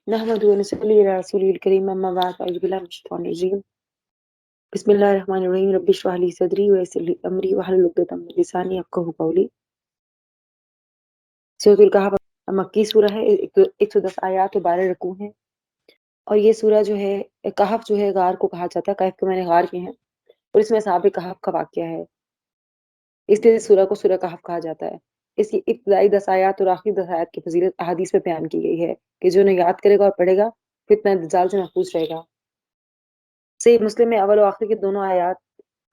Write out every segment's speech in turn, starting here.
نحمده ونصلي على رسوله الكريم أما بعد أعوذ بالله من الشيطان الرجيم بسم الله الرحمن الرحيم رب اشرح لي صدري ويسر لي أمري واحلل عقدة من لساني يفقهوا قولي سورة الكهف مکی سورہ ہے 110 آیات و 12 رکوع ہیں اور یہ سورہ جو ہے کہف جو ہے غار کو کہا جاتا ہے کہف کے معنی غار کے ہیں اور اس میں اصحاب کہف کا واقعہ ہے اس لیے سورہ کو سورہ کہف کہا جاتا ہے اس کی ابتدائی 10 آیات اور آخری 10 آیات کی فضیلت احادیث میں بیان کی گئی ہے کہ جو انہیں یاد کرے گا اور پڑھے گا فتنہ دجال سے محفوظ رہے گا صحیح مسلم میں اول و آخر کی دونوں آیات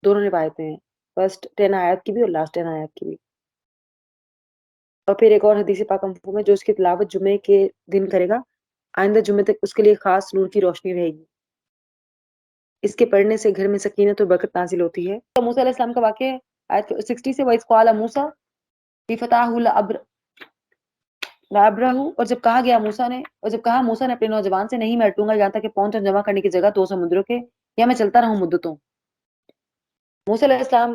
دونوں روایتیں ہیں فرسٹ 10 آیات کی بھی اور لاسٹ 10 آیات کی بھی اور پھر ایک اور حدیث پاک مفہوم ہے جو اس کی تلاوت جمعے کے دن کرے گا آئندہ جمعے تک اس کے لیے خاص نور کی روشنی رہے گی اس کے پڑھنے سے گھر میں سکینت اور برکت نازل ہوتی ہے تو موسیٰ علیہ السلام کا واقعہ ہے آیت 60 سے وَإِذْ قَالَ مُوسَىٰ لِفَتَاهُ لَأَبْرَحُ اور جب کہا گیا موسیٰ نے اپنے نوجوان سے نہیں میں ہٹوں گا یہاں تک کہ پہنچ اور جمع کرنے کی جگہ 2 سمندروں کے یا میں چلتا رہوں مدتوں موسیٰ علیہ السلام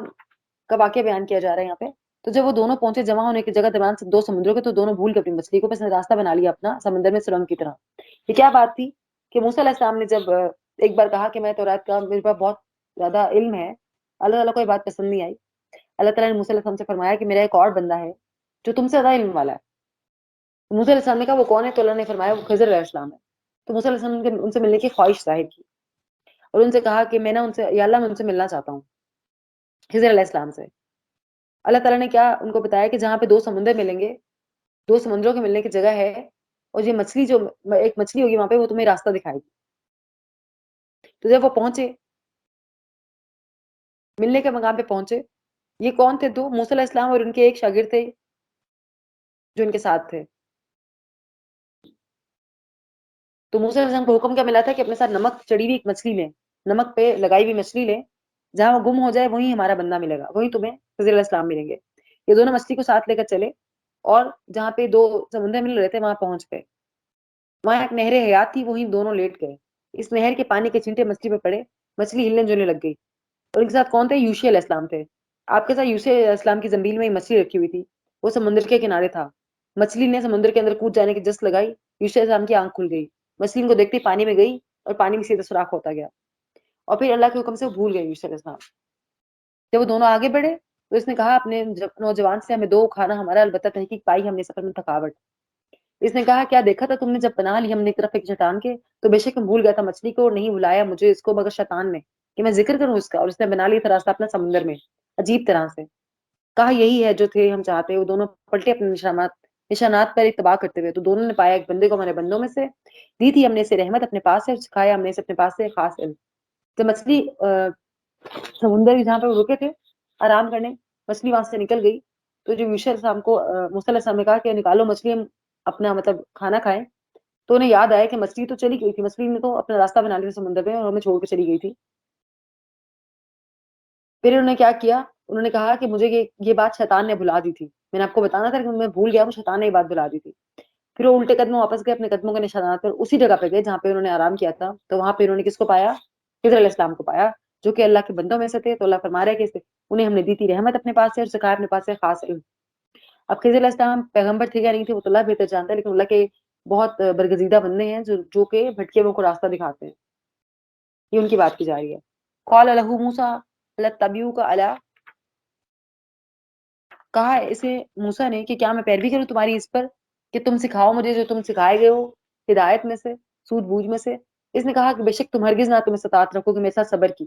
کا واقعہ بیان کیا جا رہا ہے یہاں پہ تو جب وہ دونوں پہنچے جمع ہونے کی جگہ درمیان سے 2 سمندروں کے تو دونوں بھول گئے اپنی مچھلی کو، بس نے راستہ بنا لیا اپنا سمندر میں سرنگ کی طرح۔ یہ کیا بات تھی کہ موسیٰ علیہ السلام نے جب ایک بار کہا کہ میں تورات کا میرے پاس بہت زیادہ علم ہے، اللہ تعالیٰ کو یہ بات پسند نہیں آئی۔ اللہ تعالیٰ نے موسیٰ علیہ السلام سے فرمایا کہ میرا ایک اور بندہ ہے جو تم سے زیادہ علم والا ہے۔ موسیٰ علیہ السلام نے کہا وہ کون ہے؟ تو اللہ نے فرمایا وہ خضر علیہ السلام ہے۔ تو موسیٰ علیہ السلام نے ان سے ملنے کی خواہش ظاہر کی اور ان سے کہا کہ میں ان سے یا اللہ میں ان سے ملنا چاہتا ہوں خضر علیہ السلام سے۔ اللہ تعالیٰ نے کیا ان کو بتایا کہ جہاں پہ 2 سمندر ملیں گے، 2 سمندروں کے ملنے کی جگہ ہے اور یہ مچھلی جو ایک مچھلی ہوگی وہاں پہ وہ تمہیں راستہ دکھائے گی۔ تو جب وہ پہنچے ملنے کے مقام پہ پہنچے، یہ کون تھے؟ 2 موسیٰ علیہ السلام اور ان کے ایک شاگرد تھے جو ان کے ساتھ تھے۔ تو موسیٰ علیہ السلام کو حکم کیا ملا تھا کہ اپنے ساتھ نمک چڑھی ہوئی ایک مچھلی لیں، نمک پہ لگائی ہوئی مچھلی لیں، جہاں وہ گم ہو جائے وہیں ہمارا بندہ ملے گا، وہیں تمہیں خضر علیہ السلام ملیں گے۔ یہ دونوں مچھلی کو ساتھ لے کر چلے اور جہاں پہ 2 سمندر مل رہے تھے وہاں پہنچ گئے۔ وہاں ایک نہر حیات تھی، وہیں دونوں لیٹ گئے۔ اس نہر کے پانی کے چھینٹے مچھلی پہ پڑے، مچھلی ہلنے جلنے لگ گئی۔ اور ان کے ساتھ کون تھے؟ یوشع علیہ السلام تھے۔ آپ کے ساتھ یوشع علیہ السلام کی زنبیل میں مچھلی رکھی ہوئی تھی، وہ سمندر کے کنارے تھا۔ مچھلی نے سمندر کے اندر کود جانے کی جست لگائی، یوشع علیہ السلام کی آنکھ کھل گئی، مچھلی ان کو دیکھتے ہی پانی میں گئی اور پانی میں سیدھا سوراخ ہوتا گیا اور پھر اللہ کے حکم سے وہ بھول گئے یوشع علیہ السلام۔ جب وہ دونوں آگے بڑھے تو اس نے کہا اپنے نوجوان سے ہمیں 2 کھانا ہمارا، البتہ تحقیق پائی ہم نے سفر میں تھکاوٹ۔ اس نے کہا کیا دیکھا تھا تم نے جب پناہ لی ہم نے ایک طرف ایک چٹان کے، تو بے شک میں بھول گیا تھا مچھلی کو اور نہیں بلایا مجھے اس کو مگر شیطان نے کہ میں ذکر کروں اس کا، اور اس نے بنا لیا تھا راستہ اپنا سمندر میں عجیب طرح سے۔ کہا یہی ہے جو تھے ہم چاہتے۔ وہ دونوں پلٹے اپنے نشانات پر اتباع کرتے ہوئے، تو دونوں نے پایا ایک بندے کو ہمارے بندوں میں سے، دی تھی ہم نے اسے رحمت اپنے پاس سے، اور سکھایا ہم نے اسے اپنے پاس سے خاص علم۔ تو مچھلی سمندر جہاں پہ وہ رکے تھے آرام کرنے، مچھلی وہاں سے نکل گئی۔ تو جو موسیٰ علیہ السلام کو موسیٰ علیہ السلام نے کہا کہ نکالو مچھلی ہم اپنا مطلب کھانا کھائیں، تو انہیں یاد آیا کہ مچھلی تو چلی گئی تھی، مچھلی نے تو اپنا راستہ بنا لیا تھا سمندر میں اور ہمیں چھوڑ کے چلی گئی تھی۔ پھر انہوں نے کیا کیا؟ انہوں نے کہا کہ مجھے یہ بات شیطان نے بھلا دی تھی، میں نے آپ کو بتانا تھا کہ میں بھول گیا، وہ شیطان نے یہ بات بھلا دی تھی۔ پھر وہ الٹے قدموں واپس گئے اپنے قدموں کے نشانات پر، اسی جگہ پہ گئے جہاں پہ انہوں نے آرام کیا تھا۔ تو وہاں پہ انہوں نے کس کو پایا؟ خضر علیہ السلام کو پایا، جو کہ اللہ کے بندوں میں سے تھے۔ تو اللہ فرما رہا ہے کہ انہیں ہم نے دی تھی رحمت اپنے پاس سے اور سکھایا اپنے پاس سے خاص علم۔ اب خضر علیہ السلام پیغمبر تھے یا نہیں تھے وہ تو اللہ بہتر جانتا ہے، لیکن اللہ کے بہت برگزیدہ بندے ہیں جو کہ بھٹکے ہوئے کو راستہ دکھاتے ہیں۔ یہ ان کی بات کی جا رہی ہے۔ قال له موسیٰ لَاتَّبِعُكَ عَلَىٰ، کہا اسے موسیٰ نے کہ کیا میں پیروی کروں تمہاری اس پر کہ تم سکھاؤ مجھے جو تم سکھائے گئے ہو ہدایت میں سے، سود بوجھ میں سے۔ اس نے کہا کہ بے شک تم ہرگز نہ تم استطاعت رکھو کہ میرے ساتھ صبر کی،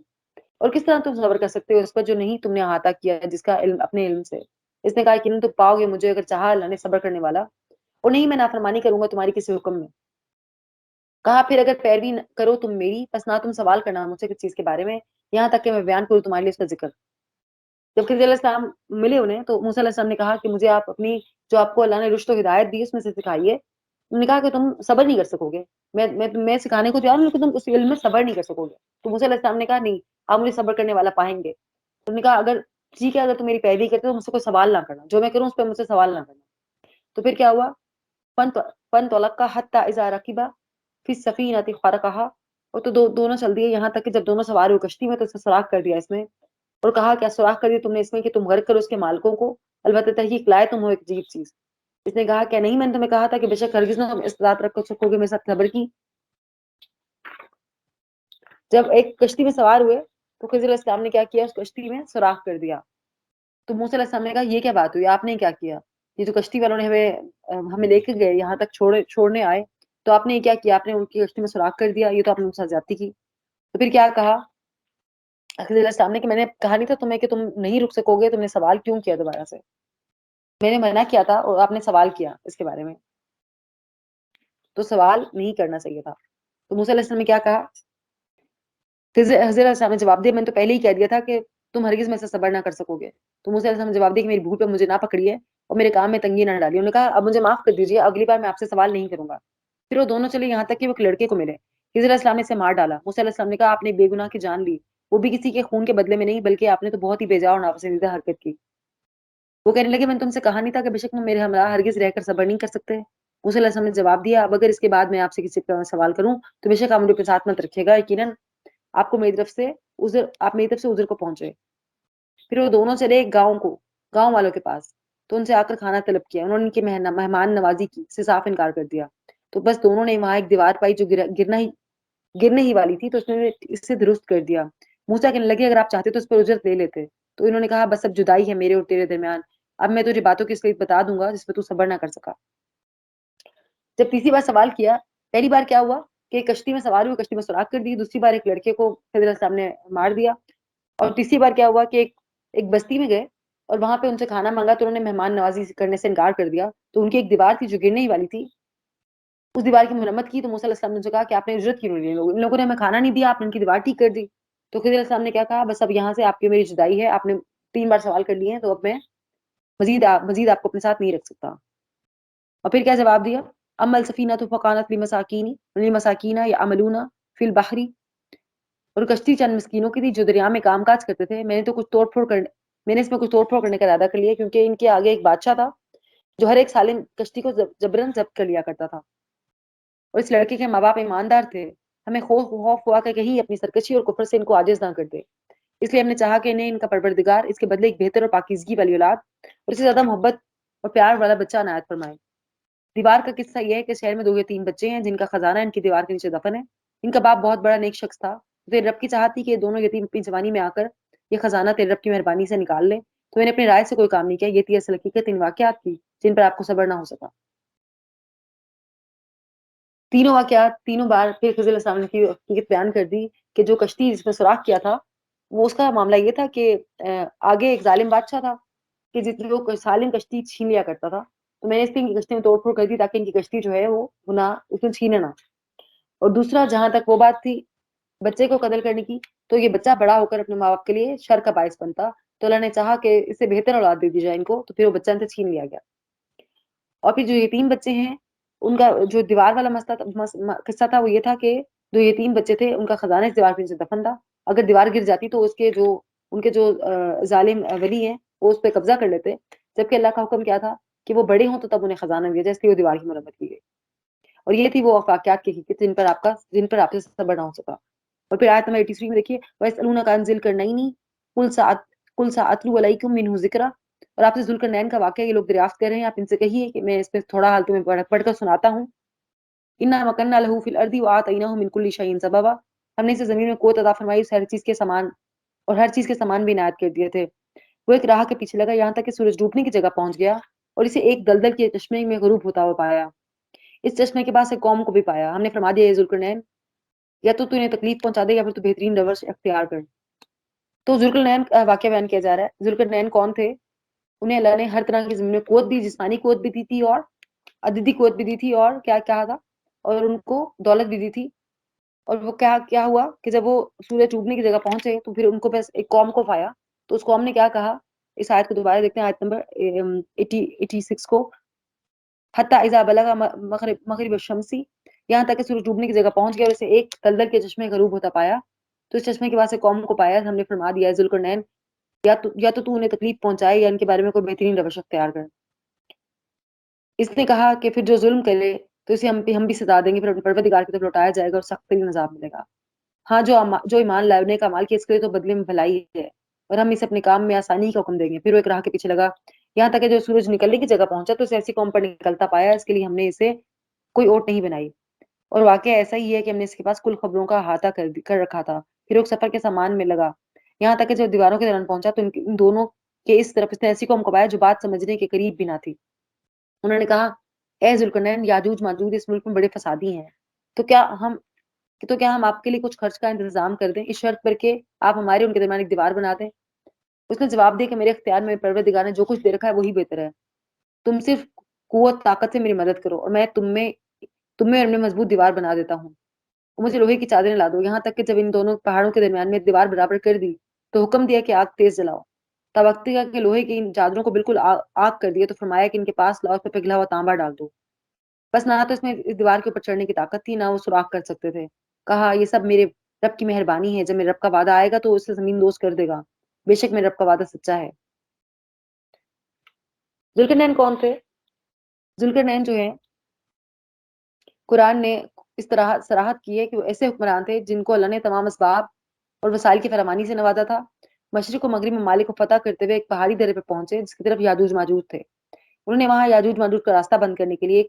اور کس طرح تم صبر کر سکتے ہو اس پر جو نہیں تم نے احاطہ کیا جس کا علم اپنے علم سے۔ اس نے کہا کہ تم پاؤ گے مجھے اگر چاہا اللہ نے صبر کرنے والا، اور نہیں میں نافرمانی کروں گا تمہاری کسی حکم میں۔ کہا پھر اگر پیروی کرو تم میری، پس نہ تم سوال کرنا مجھ سے کسی چیز کے بارے میں یہاں تک کہ میں بیان کروں تمہارے لیے اس کا ذکر۔ جب خضر علیہ السلام ملے انہیں تو موسیٰ علیہ السلام نے کہا کہ مجھے آپ اپنی جو آپ کو اللہ نے رشد و ہدایت دی اس میں سے سکھائیے۔ انہوں نے کہا کہ تم صبر نہیں کر سکو گے، میں سکھانے کو تیار ہوں لیکن تم اس علم میں صبر نہیں کر سکو گے۔ تو موسیٰ علیہ السلام نے کہا نہیں، آپ مجھے صبر کرنے والا پائیں گے۔ انہوں نے کہا اگر ٹھیک ہے، اگر تم میری پیروی کرتے ہو تو مجھ سے کوئی سوال نہ کرنا، جو میں کروں اس پہ مجھ سے سوال نہ کرنا۔ تو پھر کیا ہوا؟ فَانْطَلَقَا حَتَّىٰ إِذَا رَكِبَا فِي السَّفِينَةِ خَرَقَهَا، اور تو دونوں چل دیے یہاں تک کہ جب دونوں سوار ہوئے کشتی میں تو اس سے سوراخ کر دیا اس میں، اور کہا کیا سوراخ کر دیا تم نے اس میں کہ تم غرق کرو اس کے مالکوں کو، البتہ تحقیق لائے تم ہو ایک عجیب چیز۔ اس نے کہا کہ نہیں، میں نے تمہیں کہا تھا کہ بے شک ہرگز نہ تم استطاعت رکھ سکو گے میرے ساتھ خبر کی. جب ایک کشتی میں سوار ہوئے تو خضر علیہ السلام نے کیا کیا، اس کشتی میں سوراخ کر دیا. تو موسیٰ علیہ السلام نے کہا یہ کیا بات ہوئی، آپ نے کیا کیا؟ یہ تو کشتی والوں نے ہمیں لے کے گئے یہاں تک چھوڑنے آئے، تو آپ نے یہ کیا کیا؟ آپ نے ان کی کشتی میں سوراخ کر دیا، یہ تو آپ نے مجھ سے زیادتی کی. تو پھر کیا کہا خضر علیہ السلام نے کہ میں نے کہا نہیں تھا تمہیں کہ تم نہیں رک سکو گے، تم نے سوال کیوں کیا دوبارہ سے؟ میں نے منع کیا تھا اور آپ نے سوال کیا اس کے بارے میں، تو سوال نہیں کرنا چاہیے تھا. تو موسیٰ علیہ السلام نے کیا کہا، حضرت علیہ السلام نے جواب دیا میں نے تو پہلے ہی کہہ دیا تھا کہ تم ہرگز میں سے صبر نہ کر سکو گے. تو موسیٰ علیہ السلام نے جواب دیا کہ میری بھول پہ مجھے نہ پکڑیے اور میرے کام میں تنگی نہ ڈالیے. انہوں نے کہا اب مجھے معاف کر دیجیے، اگلی بار میں آپ سے سوال نہیں کروں گا. پھر وہ دونوں چلے یہاں تک کہ وہ ایک لڑکے کو ملے. حضرت علیہ السلام نے اسے مار ڈالا. موسیٰ علیہ السلام نے کہا آپ نے بے گناہ کی جان لی، وہ بھی کسی کے خون کے بدلے میں نہیں، بلکہ آپ نے تو بہت ہی بیجا اور ناپسندیدہ حرکت کی. وہ کہنے لگے میں نے تم سے کہا نہیں تھا کہ بے شک تم میرے ہمراہ ہرگز رہ کر صبر نہیں کر سکتے؟ موسیٰ علیہ السلام نے جواب دیا اب اگر اس کے بعد میں آپ سے کسی کا سوال کروں تو بے شک آپ مجھے ساتھ مت رکھیے گا، یقیناً آپ کو میری طرف سے عذر کو پہنچے. پھر وہ دونوں چلے ایک گاؤں والوں کے پاس، تو ان سے آ کر کھانا طلب کیا. انہوں نے ان کی مہمان نوازی کی سے صاف انکار کر دیا. تو بس دونوں نے وہاں ایک دیوار پائی جو گرنے ہی والی تھی، تو اس نے اس سے درست کر دیا. موسیٰ کہنے لگے اگر آپ چاہتے تو اس پر اجرت لے لیتے. تو انہوں نے کہا بس اب جدائی ہے میرے اور تیرے درمیان، اب میں تجھے باتوں کی اس لیے بتا دوں گا جس پہ تو صبر نہ کر سکا. جب تیسری بار سوال کیا، پہلی بار کیا ہوا کہ کشتی میں سوار ہوئے، کشتی میں سوراخ کر دی. دوسری بار ایک لڑکے کو خضر علیہ السلام نے مار دیا. اور تیسری بار کیا ہوا کہ ایک بستی میں گئے اور وہاں پہ ان سے کھانا مانگا تو انہوں نے مہمان نوازی کرنے سے انکار کر دیا. تو ان کی ایک دیوار تھی جو گرنے ہی والی تھی، اس دیوار کی مرمت کی. تو موسیٰ علیہ السلام نے ان سے کہا کہ آپ نے اجرت کیوں نہیں لی، ان لوگوں نے ہمیں کھانا نہیں دیا، آپ نے ان کی دیوار ٹھیک کر دی. تو خضر علیہ السلام نے کیا کہا بس اب یہاں سے آپ کی میری جدائی ہے، آپ نے 3 بار سوال کر لیے ہیں، تو اب میں مزید آپ کو اپنے ساتھ نہیں رکھ سکتا. اور پھر کیا جواب دیا، اما السفینۃ فکانت لمساکین یعملون فی البحر، اور کشتی چند مسکینوں کی تھی جو دریا میں کام کاج کرتے تھے. میں نے اس میں کچھ توڑ پھوڑ کرنے کا ارادہ کر لیا، کیونکہ ان کے آگے ایک بادشاہ تھا جو ہر ایک سالم کشتی کو جبرن ضبط کر لیا کرتا تھا، اور اس لڑکے کے ماں باپ ایماندار تھے. ہمیں خوف ہوا کہ کہیں اپنی سرکشی اور کفر سے ان کو عاجز نہ کر دے، اس لیے ہم نے چاہا کہ انہیں ان کا پروردگار اس کے بدلے ایک بہتر اور پاکیزگی والی اولاد اور اس سے زیادہ محبت اور پیار والا بچہ عنایت فرمائے. دیوار کا قصہ یہ ہے کہ شہر میں 2 یا 3 بچے ہیں جن کا خزانہ ان کی دیوار کے نیچے دفن ہے. ان کا باپ بہت بڑا نیک شخص تھا. تیرے رب کی چاہت تھی کہ یہ دونوں یتیم اپنی جوانی میں آ کر یہ خزانہ تیرے رب کی مہربانی سے نکال لیں، تو میں نے اپنی رائے سے کوئی کام نہیں کیا. یہ تھی اصل حقیقت ان واقعات کی جن پر آپ کو صبر نہ ہو سکا. تینوں واقعات تینوں بار پھر خضر علیہ السلام نے کی حقیقت بیان کر دی کہ جو کشتی جس میں سوراخ کیا تھا وہ اس کا معاملہ یہ تھا کہ آگے ایک ظالم بادشاہ تھا کہ جتنے لوگ سالم کشتی چھین لیا کرتا تھا. تو میں نے اس پہ ان کی کشتی میں توڑ پھوڑ کر دی تاکہ ان کی کشتی جو ہے وہ نہ اس میں چھینے نہ. اور دوسرا جہاں تک وہ بات تھی بچے کو قتل کرنے کی، تو یہ بچہ بڑا ہو کر اپنے ماں باپ کے لیے شر کا باعث بنتا، تو اللہ نے چاہا کہ اس سے بہتر اولاد دے دی جائے ان کو، تو پھر وہ بچہ ان سے چھین لیا گیا. اور پھر جو یتیم بچے ہیں ان کا جو دیوار والا مسئلہ قصہ تھا وہ یہ تھا کہ 2 یتیم بچے تھے، ان کا خزانہ اس دیوار کے نیچے دفن تھا. اگر دیوار گر جاتی تو ان کے جو ظالم ولی ہیں وہ اس پہ قبضہ کر لیتے، جبکہ اللہ کا حکم کیا تھا کہ وہ بڑے ہوں تو تب انہیں خزانہ دیا جائے، اس لیے وہ دیوار کی مرمت کی گئی. اور یہ تھی وہ واقعات کی حقیقت جن پر آپ سے صبر نہ ہو سکا. اور پھر آیت نمبر 83 میں دیکھیے وَيَسْأَلُونَكَ عَنْ ذِي الْقَرْنَيْنِ قُلْ سَأَتْلُو عَلَيْكُم مِّنْهُ ذِكْرًا، اور آپ سے ذوالقرنین کا واقعہ یہ لوگ دریافت کر رہے ہیں، آپ ان سے کہیے کہ میں اس پہ تھوڑا حال تمہیں پڑھ کر سناتا ہوں. اِنَّا مَكَنَّا لَهُ فِي الْأَرْضِ وَآتَيْنَاهُ مِنْ كُلِّ شَيْءٍ سَبَبًا، ہم نے اسے زمین میں قوت عطا فرمائی، اس ہر چیز کے سامان بھی عنایت کر دیے تھے. وہ ایک راہ کے پیچھے لگا یہاں تک کہ سورج ڈوبنے کی جگہ پہنچ گیا اور اسے ایک دلدل کے چشمے میں غروب ہوتا ہوا پایا. اس چشمے کے پاس ایک قوم کو بھی پایا. ہم نے فرما دیا یہ ذوالقرنین یا تو انہیں تکلیف پہنچا دے یا پھر تو بہترین روش اختیار کر. تو ذوالقرنین واقعہ بیان کیا جا رہا ہے. ذوالقرنین کون تھے؟ انہیں اللہ نے ہر طرح کی زمین میں قوت دی، جسمانی قوت بھی دی تھی اور عددی قوت بھی دی تھی، اور کیا کہا تھا، اور ان کو دولت بھی دی تھی. اور وہ کیا ہوا کہ جب وہ سورج ڈوبنے کی جگہ پہنچے تو پھر ان کو بس ایک قوم کو پایا. تو اس قوم نے کیا کہا، اس آیت کو دوبارہ دیکھتے ہیں، آیت نمبر 86 کو، حتی اذا بلغ مغرب الشمس، یہاں تک کہ سورج ڈوبنے کی جگہ پہنچ گیا اور اسے ایک دلدل کے چشمے غروب ہوتا پایا. تو اس چشمے کے پاس ایک قوم کو پایا. ہم نے فرما دیا ہے ذوالقرنین یا تو انہیں تکلیف پہنچائے یا ان کے بارے میں کوئی بہترین روش اختیار کر. اس نے کہا کہ پھر جو ظلم کرے تو اسے ہم بھی سزا دیں گے، پھر پروردگار کی طرف لوٹایا جائے گا اور سخت ترین عذاب ملے گا. ہاں جو ایمان لائے انہیں کا مال کیا اس کے لیے تو بدلے میں بھلائی ہے، اور ہم اسے اپنے کام میں آسانی کا حکم دیں گے. پھر وہ ایک راہ کے پیچھے لگا یہاں تک کہ جو سورج نکلنے کی جگہ پہنچا تو اسے ایسی قوم پر نکلتا پایا، اس کے لیے ہم نے اسے کوئی اوٹ نہیں بنائی۔ اور واقعہ ایسا ہی ہے کہ ہم نے اس کے پاس کل خبروں کا احاطہ کر رکھا تھا۔ پھر ایک سفر کے سامان میں لگا، یہاں تک کہ جب دیواروں کے دوران پہنچا تو ان دونوں کے اس طرف اس نے ایسی قوم کو پایا جو بات سمجھنے کے قریب بھی نہ تھی۔ انہوں نے کہا، اے ذوالقرنین، یاجوج ماجوج اس ملک میں بڑے فسادی ہیں، تو کیا ہم آپ کے لیے کچھ خرچ کا انتظام کر دیں، اس شرط پر کہ آپ ہمارے ان کے درمیان ایک دیوار بنا دیں؟ اس نے جواب دیا کہ میرے اختیار میں پروردگار نے جو کچھ دے رکھا ہے وہی بہتر ہے، تم صرف قوت طاقت سے میری مدد کرو اور میں تم میں اور میں مضبوط دیوار بنا دیتا ہوں، اور مجھے لوہے کی چادریں لا دو۔ یہاں تک کہ جب ان دونوں پہاڑوں کے درمیان میں دیوار برابر کر دی تو حکم دیا کہ آگ تیز جلاؤ۔ تب وقت کا کہ لوہے کی ان چادروں کو بالکل آگ کر دیا تو فرمایا کہ ان کے پاس لاؤ، اس پہ پگھلا ہوا تانبا ڈال دو۔ بس نہ تو اس میں اس دیوار کے اوپر چڑھنے کی طاقت تھی، نہ وہ سوراخ کر سکتے تھے۔ کہا، یہ سب میرے رب کی مہربانی ہے، جب میرے رب کا وعدہ آئے گا تو اسے زمین دوز کر دے گا، بے شک میرے رب کا وعدہ سچا ہے۔ ذوالقرنین کون تھے؟ ذوالقرنین جو ہے، قرآن نے اس طرح صراحت کی ہے کہ وہ ایسے حکمران تھے جن کو اللہ نے تمام اسباب اور وسائل کی فراوانی سے نوازا تھا۔ مشرق و مغرب ممالک کو فتح کرتے ہوئے ایک پہاڑی درے پہ پہنچے جس کی طرف یاجوج ماجوج تھے۔ انہوں نے وہاں یاجوج ماجوج کا راستہ بند کرنے کے لیے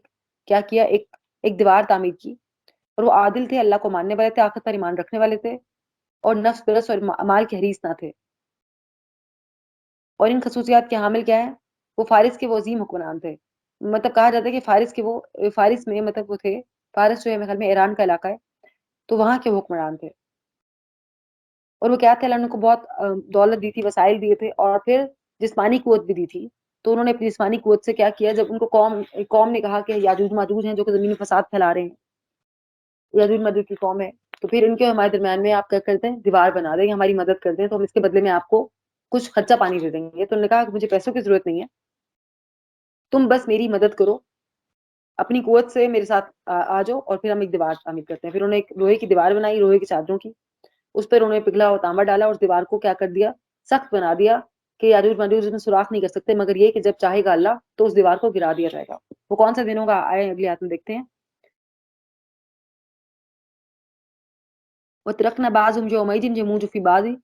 کیا کیا، ایک دیوار تعمیر کی، اور وہ عادل تھے، اللہ کو ماننے والے تھے، آخرت پر ایمان رکھنے والے تھے، اور نفس پرست اور مال کے حریص نہ تھے۔ اور ان خصوصیات کے حامل کیا ہے؟ وہ فارس کے وہ عظیم حکمران تھے، مطلب کہا جاتا ہے کہ فارس میں مطلب وہ تھے، فارس جو ہے میرے خیال میں ایران کا علاقہ ہے، تو وہاں کے وہ حکمران تھے۔ اور وہ کیا تھے، اللہ نے ان کو بہت دولت دی تھی، وسائل دیے تھے، اور پھر جسمانی قوت بھی دی تھی۔ تو انہوں نے اپنی جسمانی قوت سے کیا کیا، جب ان کو قوم نے کہا کہ یاجوج ماجوج ہیں جو کہ زمین میں فساد پھیلا رہے ہیں، یاجوج ماجوج کی قوم ہے، تو پھر ان کے ہمارے درمیان میں آپ کیا کرتے ہیں، دیوار بنا دیں، ہماری مدد کرتے ہیں، تو ہم اس کے بدلے میں آپ کو کچھ خرچہ پانی دے دیں گے۔ تو انہوں نے کہا کہ مجھے پیسوں کی ضرورت نہیں ہے، تم بس میری مدد کرو، اپنی قوت سے میرے ساتھ آ جاؤ، اور پھر ہم ایک دیوار تعمیر کرتے ہیں۔ پھر انہوں نے ایک لوہے کی دیوار بنائی، لوہے کی چادروں کی، اس پر انہوں نے پگھلا اور تانبا ڈالا، اور اس دیوار کو کیا کر دیا، سخت بنا دیا کہ یاجوج ماجوج اس میں سوراخ نہیں کر سکتے، مگر یہ کہ جب چاہے گا اللہ تو اس دیوار کو گرا دیا جائے گا۔ وہ کون سے دنوں کا آئے اگلی آیت میں دیکھتے ہیں۔ وَتَرَكْنَا بَعْضَهُمْ يَوْمَئِذٍ يَمُوجُ فِي بَعْضٍ،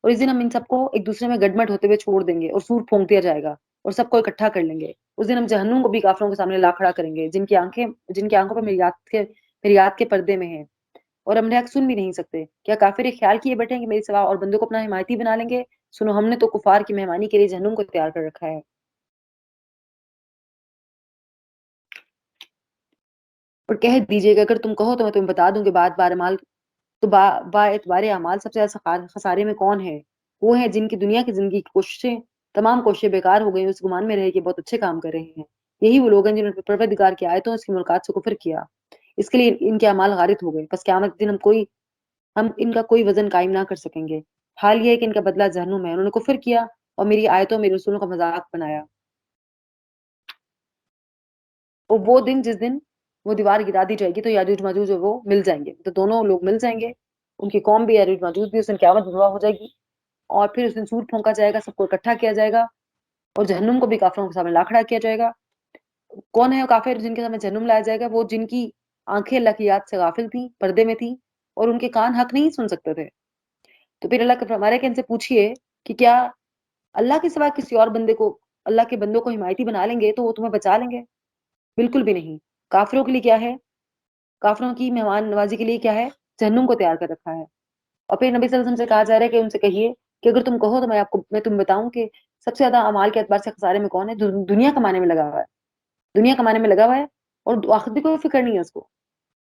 اور اس دن ہم ان سب کو ایک دوسرے میں گڈمٹ ہوتے ہوئے چھوڑ دیں گے، اور سور پھونک دیا جائے گا، اور سب کو اکٹھا کر لیں گے۔ اس دن ہم جہنم کو بھی کافروں کے سامنے لا کھڑا کریں گے، جن کی آنکھوں پر میری یاد کے پردے میں ہیں، اور ہم نے حق سن بھی نہیں سکتے۔ کیا کافر ایک خیال کیے بیٹھے ہیں کہ میری سوا اور بندوں کو اپنا حمایتی بنا لیں گے؟ سنو، ہم نے تو کفار کی مہمانی کے لیے جہنم کو تیار کر رکھا ہے۔ اور کہہ دیجیے کہ اگر تم کہو تو میں تمہیں بتا دوں کہ با اعتبار اعمال سب سے زیادہ خسارے میں کون ہے؟ وہ ہیں جن کی دنیا کی زندگی کی تمام کوششیں بیکار ہو گئی، اس گمان میں رہے کہ بہت اچھے کام کر رہے ہیں۔ یہی وہ لوگ ہیں جنہوں نے پروردگار کی آیتوں اس کی ملاقات سے کفر کیا، اس کے لیے ان کے اعمال غارت ہو گئے، پس قیامت کے دن ہم ان کا کوئی وزن قائم نہ کر سکیں گے۔ حال یہ ہے کہ ان کا بدلہ جہنم ہے، انہوں نے کفر کیا اور میری آیتوں میرے رسولوں کا مذاق بنایا۔ اور وہ دن جس دن وہ دیوار گرا دی جائے گی تو یاجوج ماجوج وہ مل جائیں گے، تو دونوں لوگ مل جائیں گے، ان کی قوم بھی یاجوج ماجوج بھی، اس دن قیامت برپا ہو جائے گی، اور پھر اس دن سور پھونکا جائے گا، سب کو اکٹھا کیا جائے گا، اور جہنم کو بھی کافروں کے سامنے لا کھڑا کیا جائے گا۔ کون ہے وہ کافر جن کے سامنے جہنم لایا جائے گا؟ وہ جن کی آنکھیں اللہ کی یاد سے غافل تھیں، پردے میں تھیں، اور ان کے کان حق نہیں سن سکتے تھے۔ تو پھر اللہ کا فرمان ہے کہ ان سے پوچھیے کہ کیا اللہ کے سوا کسی اور اللہ کے بندوں کو حمایتی بنا لیں گے تو وہ تمہیں بچا لیں گے؟ بالکل بھی نہیں۔ کافروں کے لیے کیا ہے؟ کافروں کی مہمان نوازی کے لیے کیا ہے؟ جہنم کو تیار کر رکھا ہے۔ اور پھر نبی صلی اللہ علیہ وسلم سے کہا جا رہا ہے کہ ان سے کہیے کہ اگر تم کہو تو میں تمہیں بتاؤں کہ سب سے زیادہ اعمال کے اعتبار سے خسارے میں کون ہے؟ جو دنیا کمانے میں لگا ہوا ہے، دنیا کمانے میں لگا ہوا ہے، اور آخرت کی کوئی فکر نہیں ہے اس کو۔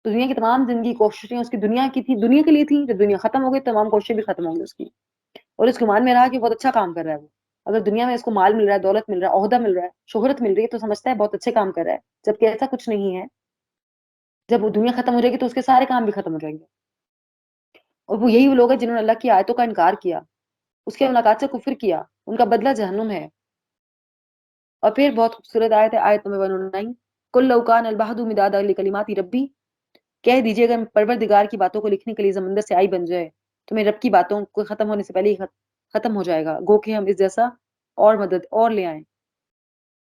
تو دنیا کی تمام زندگی کوششیں اس کی دنیا کی تھی، دنیا کے لیے تھی، جب دنیا ختم ہو گئی تمام کوششیں بھی ختم ہوں گی اس کی، اور اس گمان میں رہا کہ بہت اچھا کام کر رہا ہے وہ۔ اگر دنیا میں اس کو مال مل رہا ہے، دولت مل رہا ہے، عہدہ مل رہا ہے، شہرت مل رہی ہے، تو سمجھتا ہے بہت اچھے کام کر رہا ہے، جبکہ ایسا کچھ نہیں ہے۔ جب وہ دنیا ختم ہو جائے گی تو اس کے سارے کام بھی ختم ہو جائیں گے۔ اور وہ یہی وہ لوگ ہیں جنہوں نے اللہ کی آیتوں کا انکار کیا، اس کے ملاقات سے کفر کیا، ان کا بدلہ جہنم ہے۔ اور پھر بہت خوبصورت آیت ہے، آیت نمبر 109، کل لو کان البحر مدادا لکلمات ربی، کہہ دیجیے اگر پروردگار کی باتوں کو لکھنے کے لیے سمندر سے آئی بن جائے تو میرے رب کی باتوں کو ختم ہونے سے پہلے ہی ختم ہو جائے گا، گو کہ ہم اس جیسا اور مدد اور لے آئیں۔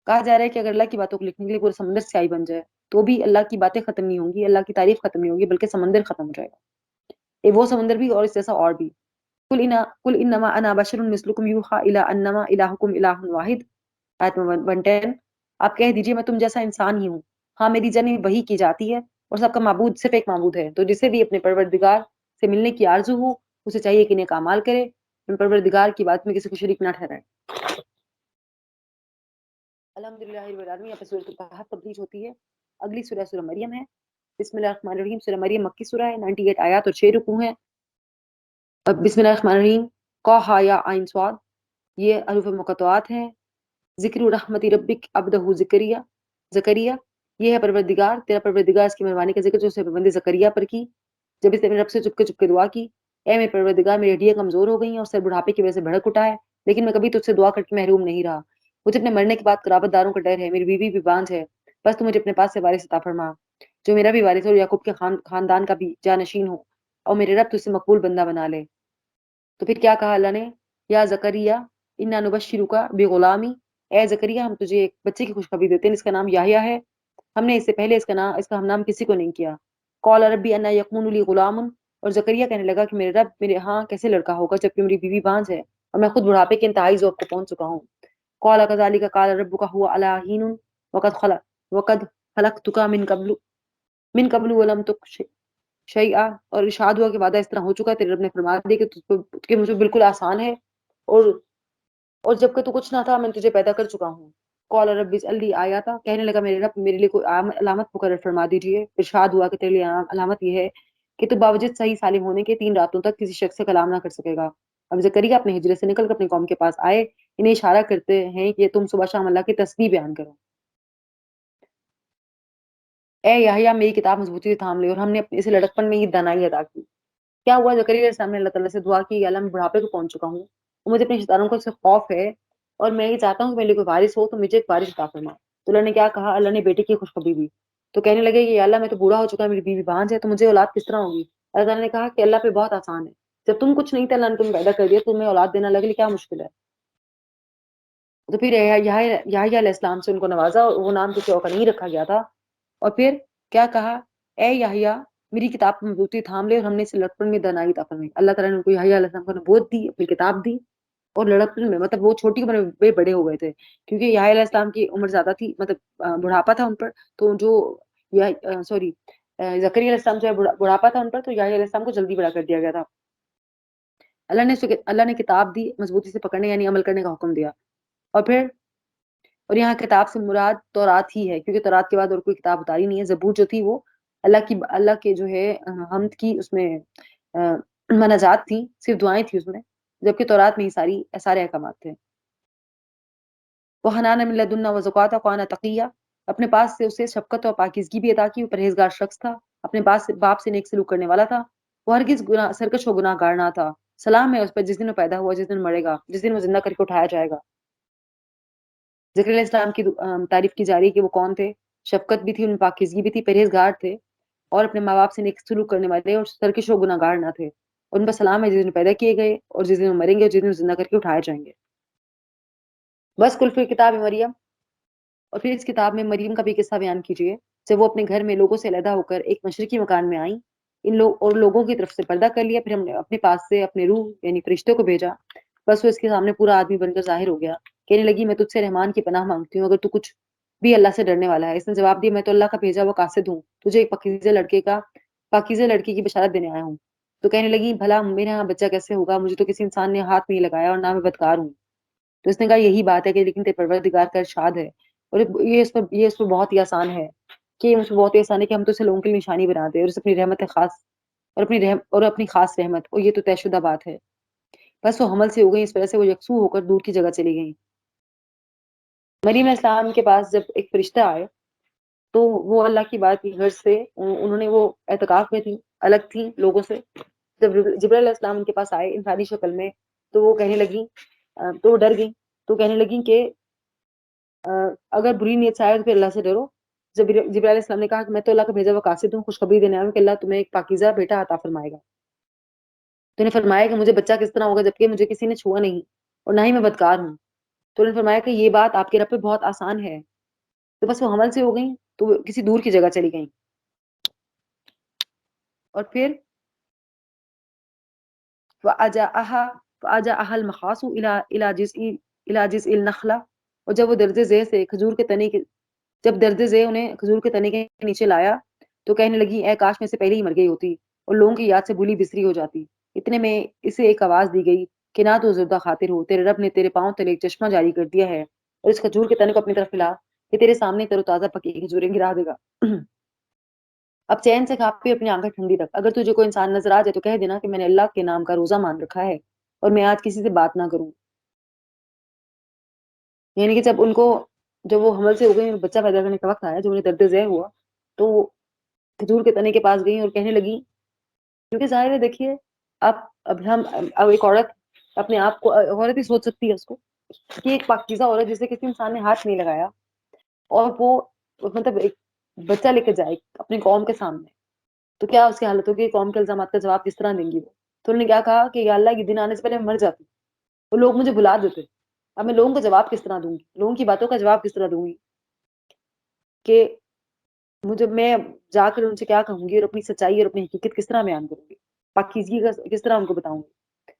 کہا جا رہا ہے کہ اگر اللہ کی باتوں کو لکھنے کے لیے پورے سمندر سے آئی بن جائے تو بھی اللہ کی باتیں ختم نہیں ہوں گی، اللہ کی تعریف ختم نہیں ہوگی، بلکہ سمندر ختم ہو جائے گا، وہ سمندر بھی اور اس جیسا اور بھی۔ قل انما انا بشر مثلکم یوحی الی انما الہکم الہ واحد، آیت نمبر 110 آپ کہہ دیجیے میں تم جیسا انسان ہی ہوں، ہاں میری جنی وہی کی جاتی ہے اور سب کا معبود صرف ایک معبود ہے، تو جسے بھی اپنے پروردگار سے ملنے کی آرزو ہو اسے چاہیے کہ نیک اعمال کرے، اپنے پروردگار کی بات میں کسی کو شریک نہ ٹھہرائے۔ الحمدللہ رب العالمین، یہاں پہ سورۃ الکہف تبدیل ہوتی ہے۔ اگلی سورہ سورہ مریم ہے۔ بسم اللہ الرحمن الرحیم، سورہ مریم مکی سورہ ہے، 98 آیات اور 6 رکوع ہیں۔ اب بسم اللہ الرحمن الرحیم، قاف یا عین صاد، یہ حروف مقطعات ہیں۔ ذکر رحمت ربک عبدہ زکریا، زکریا یہ ہے پروردگار تیرا پروردگار اس کی مہربانی کا ذکر جو اسے پابند زکریا پر کی، جب اس نے اپنے رب سے چپ کے دعا کی، اے میرے پروردگار میری ہڈیاں کمزور ہو گئی ہیں اور سر بڑھاپے کی وجہ سے بھڑک اٹھا ہے، لیکن میں کبھی تجھ سے دعا کر کے محروم نہیں رہا، مجھے اپنے مرنے کے بعد قرابت داروں کا ڈر ہے، میری بیوی بھی بانجھ ہے، بس تو مجھے اپنے پاس سے وارث عطا فرما جو میرا بھی وارث ہو اور یعقوب کے خاندان کا بھی جانشین ہو، اور میرے رب تجھ سے مقبول بندہ بنا لے۔ تو پھر کیا کہا اللہ نے، یا زکریا انا نبشرک بغلامی، اے زکریا ہم تجھے ایک بچے کی خوشخبری دیتے ہیں، اس کا نام یحییٰ ہے، ہم نے اس سے پہلے اس کا ہم نام کسی کو نہیں کیا۔ قال ربی انا یکون لی غلام، اور زکریا کہنے لگا کہ میرے رب میرے ہاں کیسے لڑکا ہوگا جبکہ میری بیوی بانجھ ہے اور میں خود بڑھاپے کے انتہائی ذوق کو پہنچ چکا ہوں۔ قال كذلك قال ربك هو على حين وقد خلقتك من قبل ولم تك شیئا، اور ارشاد ہوا کہ وعدہ اس طرح ہو چکا ہے، تیرے رب نے فرما دیا کہ مجھے بالکل آسان ہے، اور جب کہ تو کچھ نہ تھا میں تجھے پیدا کر چکا ہوں۔ قال رب اجعل لي آیاتا، کہنے لگا میرے رب میرے لیے کوئی علامت مقرر فرما دیجیے۔ ارشاد ہوا کہ تیرے لیے علامت یہ ہے کہ تو باوجود صحیح سالم ہونے کے 3 راتوں تک کسی شخص سے کلام نہ کر سکے گا۔ اب زکریا اپنے ہجرے سے نکل کر اپنی قوم کے پاس آئے، انہیں اشارہ کرتے ہیں کہ تم صبح شام اللہ کی تسبیح بیان کرو۔ اے یحییٰ میری کتاب مضبوطی سے تھام لے، اور ہم نے اپنے اسے لڑکپن میں ہی دانائی ادا کی۔ کیا ہوا، زکریا علیہ السلام نے اللہ تعالیٰ سے دعا کی، یا اللہ میں بڑھاپے کو پہنچ چکا ہوں اور مجھے اپنے شیطانوں کو سے خوف ہے اور میں یہ چاہتا ہوں کہ میرے لیے کوئی وارث ہو، تو مجھے ایک وارث عطا فرما۔ تو اللہ نے کیا کہا، اللہ نے بیٹے کی خوشخبری دی۔ تو کہنے لگے کہ یا اللہ میں تو بوڑھا ہو چکا ہے، میری بیوی بانجھ ہے، تو مجھے اولاد کس طرح ہوگی؟ اللہ تعالیٰ نے کہا کہ اللہ پہ بہت آسان ہے، جب تم کچھ نہیں تھے اللہ نے تمہیں پیدا کر دیا، تمہیں اولاد دینا لگے کیا مشکل ہے؟ تو پھر یحییٰ علیہ السلام سے ان کو نوازا اور وہ نام کسی اور کا نہیں رکھا گیا تھا۔ اور پھر کیا کہا، اے یحییٰ میری کتاب پر مضبوطی تھام لے، اور ہم نے اسے لڑکپن میں دانائی عطا فرمائی۔ اللہ تعالیٰ نے ان کو یحییٰ علیہ السلام کو نبوت دی، اپنی کتاب دی، اور لڑکپن میں مطلب وہ چھوٹی عمر میں بڑے ہو گئے تھے، کیونکہ یحییٰ علیہ السلام کی عمر زیادہ تھی، مطلب بڑھاپا تھا ان پر، تو جو سوری زکریا علیہ السلام جو ہے بڑھاپا تھا ان پر، تو یحییٰ علیہ السلام کو جلدی بڑا کر دیا گیا تھا۔ اللہ نے کتاب دی، مضبوطی سے پکڑنے یعنی عمل کرنے کا حکم دیا۔ اور پھر اور یہاں کتاب سے مراد تورات ہی ہے، کیونکہ تورات کے بعد اور کوئی کتاب اتاری نہیں ہے۔ زبور جو تھی وہ اللہ کے جو ہے حمد کی اس میں مناجات تھی، صرف دعائیں تھی اس میں، جبکہ تورات میں ہی سارے احکامات تھے۔ وہ حنان من لدنا وزکاتا قانا تقیہ، اپنے پاس سے اسے شفقت اور پاکیزگی بھی عطا کی، وہ پرہیزگار شخص تھا، اپنے باپ سے نیک سلوک کرنے والا تھا، وہ ہرگز سرکش و گناہ گار نہ تھا۔ سلام ہے اس پر جس دن وہ پیدا ہوا، جس دن مرے گا، جس دن وہ زندہ کر کے اٹھایا جائے گا۔ ذکر علیہ السلام کی تعریف کی جا رہی ہے کہ وہ کون تھے، شفقت بھی تھی، ان میں پاکیزگی بھی تھی، پرہیزگار تھے، اور اپنے ماں باپ سے نیک سلوک کرنے والے اور سرکش و گناہ گار نہ تھے۔ ان پر سلام ہے جس دن پیدا کیے گئے اور جس دن مریں گے اور جس دن زندہ کر کے اٹھائے جائیں گے۔ بس کل پھر کتاب مریم، اور پھر اس کتاب میں مریم کا بھی قصہ بیان کیجیے، جب وہ اپنے گھر میں لوگوں سے علیحدہ ہو کر ایک مشرقی مکان میں آئیں، اور لوگوں کی طرف سے پردہ کر لیا، پھر ہم نے اپنے پاس سے اپنے روح یعنی فرشتے کو بھیجا، بس وہ اس کے سامنے پورا آدمی بن کر ظاہر ہو گیا، کہنے لگی میں تجھ سے رحمان کی پناہ مانگتی ہوں اگر تو کچھ بھی اللہ سے ڈرنے والا ہے۔ اس نے جواب دیا میں تو اللہ کا بھیجا ہوا قاصد ہوں، تجھے ایک پاکیزے لڑکی کی بشارت دینے آیا ہوں۔ تو کہنے لگی بھلا میرے یہاں بچہ کیسے ہوگا، مجھے تو کسی انسان نے ہاتھ نہیں لگایا اور نہ میں بدکار ہوں۔ تو اس نے کہا یہی بات ہے کہ لیکن تیرے پروردگار کا ارشاد ہے، اور یہ اس پر بہت ہی آسان ہے، کہ اس پر بہت ہی آسان ہے کہ ہم تو اسے لوگوں کے لیے نشانی بنا دیں، اور اسے اپنی رحمت خاص اور اپنی خاص رحمت، اور یہ تو طے شدہ بات ہے۔ بس وہ حمل سے ہو گئی، اس وجہ سے وہ یکسو ہو کر دور کی جگہ چلی گئیں۔ مریم علیہ السلام کے پاس جب ایک فرشتہ آئے تو وہ اللہ کی بات کی غرض سے انہوں نے وہ اعتکاف میں تھی، الگ تھی لوگوں سے۔ جب جبرائیل علیہ السلام ان کے پاس آئے انسانی شکل میں، تو وہ کہنے لگی تو وہ ڈر گئی، تو کہنے لگی کہ اگر بری نیت سے آئے تو پھر اللہ سے ڈرو۔ جبرائیل علیہ السلام نے کہا کہ میں تو اللہ کا بھیجا ہوا قاصد ہوں، خوشخبری دینے آیا ہوں کہ اللہ تمہیں ایک پاکیزہ بیٹا عطا فرمائے گا۔ تو نے فرمایا کہ مجھے بچہ کس طرح ہوگا جبکہ مجھے کسی نے چھوا نہیں اور نہ ہی میں بدکار ہوں۔ تو انہوں نے فرمایا کہ یہ بات آپ کے رب پہ بہت آسان ہے۔ تو بس وہ حمل سے ہو گئیں، تو وہ کسی دور کی جگہ چلی گئیں۔ اور پھر فَأَجَاءَهَا الْمَخَاضُ إِلَى جِذْعِ النَّخْلَةِ، اور جب وہ درجے ذیل سے کھجور کے تنے کے جب درجے ذیل انہیں کھجور کے تنے کے نیچے لایا تو کہنے لگی اے کاش میں سے پہلے ہی مر گئی ہوتی اور لوگوں کی یاد سے بھولی بسری ہو جاتی۔ اتنے میں اسے ایک آواز دی گئی کہ نہ تو زردہ خاطر ہو، تیرے رب نے تیرے پاؤں تلے ایک چشمہ جاری کر دیا ہے اور اس کھجور کے تنے کو اپنی طرف ملا کہ تیرے سامنے تر و تازہ پکی کھجوریں گرا دے گا۔ اب چین سے کھا پی اپنی آنکھیں ٹھنڈی رکھ، اگر تجھے کوئی انسان نظر آ جائے تو کہہ دینا کہ میں نے اللہ کے نام کا روزہ مان رکھا ہے اور میں آج کسی سے بات نہ کروں۔ یعنی کہ جب وہ حمل سے ہو گئی، بچہ پیدا کرنے کا وقت آیا، جب انہیں درد ذیل ہوا تو وہ کھجور کے تنے کے پاس گئی اور کہنے لگی، کیونکہ ظاہر ہے دیکھیے آپ اب ایک عورت اپنے آپ کو عورت ہی سوچ سکتی ہے اس کو کہ ایک پاکیزہ عورت جسے کسی انسان نے ہاتھ نہیں لگایا اور وہ مطلب ایک بچہ لے کے جائے اپنی قوم کے سامنے، تو کیا اس کی حالت ہوگی؟ قوم کے الزامات کا جواب کس طرح دیں گی وہ؟ تو انہوں نے کیا کہا کہ یا اللہ یہ دن آنے سے پہلے میں مر جاتی، وہ لوگ مجھے بلا دیتے، اب میں لوگوں کا جواب کس طرح دوں گی، لوگوں کی باتوں کا جواب کس طرح دوں گی کہ میں جا کر ان سے کیا کہوں گی اور اپنی سچائی اور اپنی حقیقت کس طرح بیان کروں گی، پاکیزگی کا کس طرح ان کو بتاؤں گی۔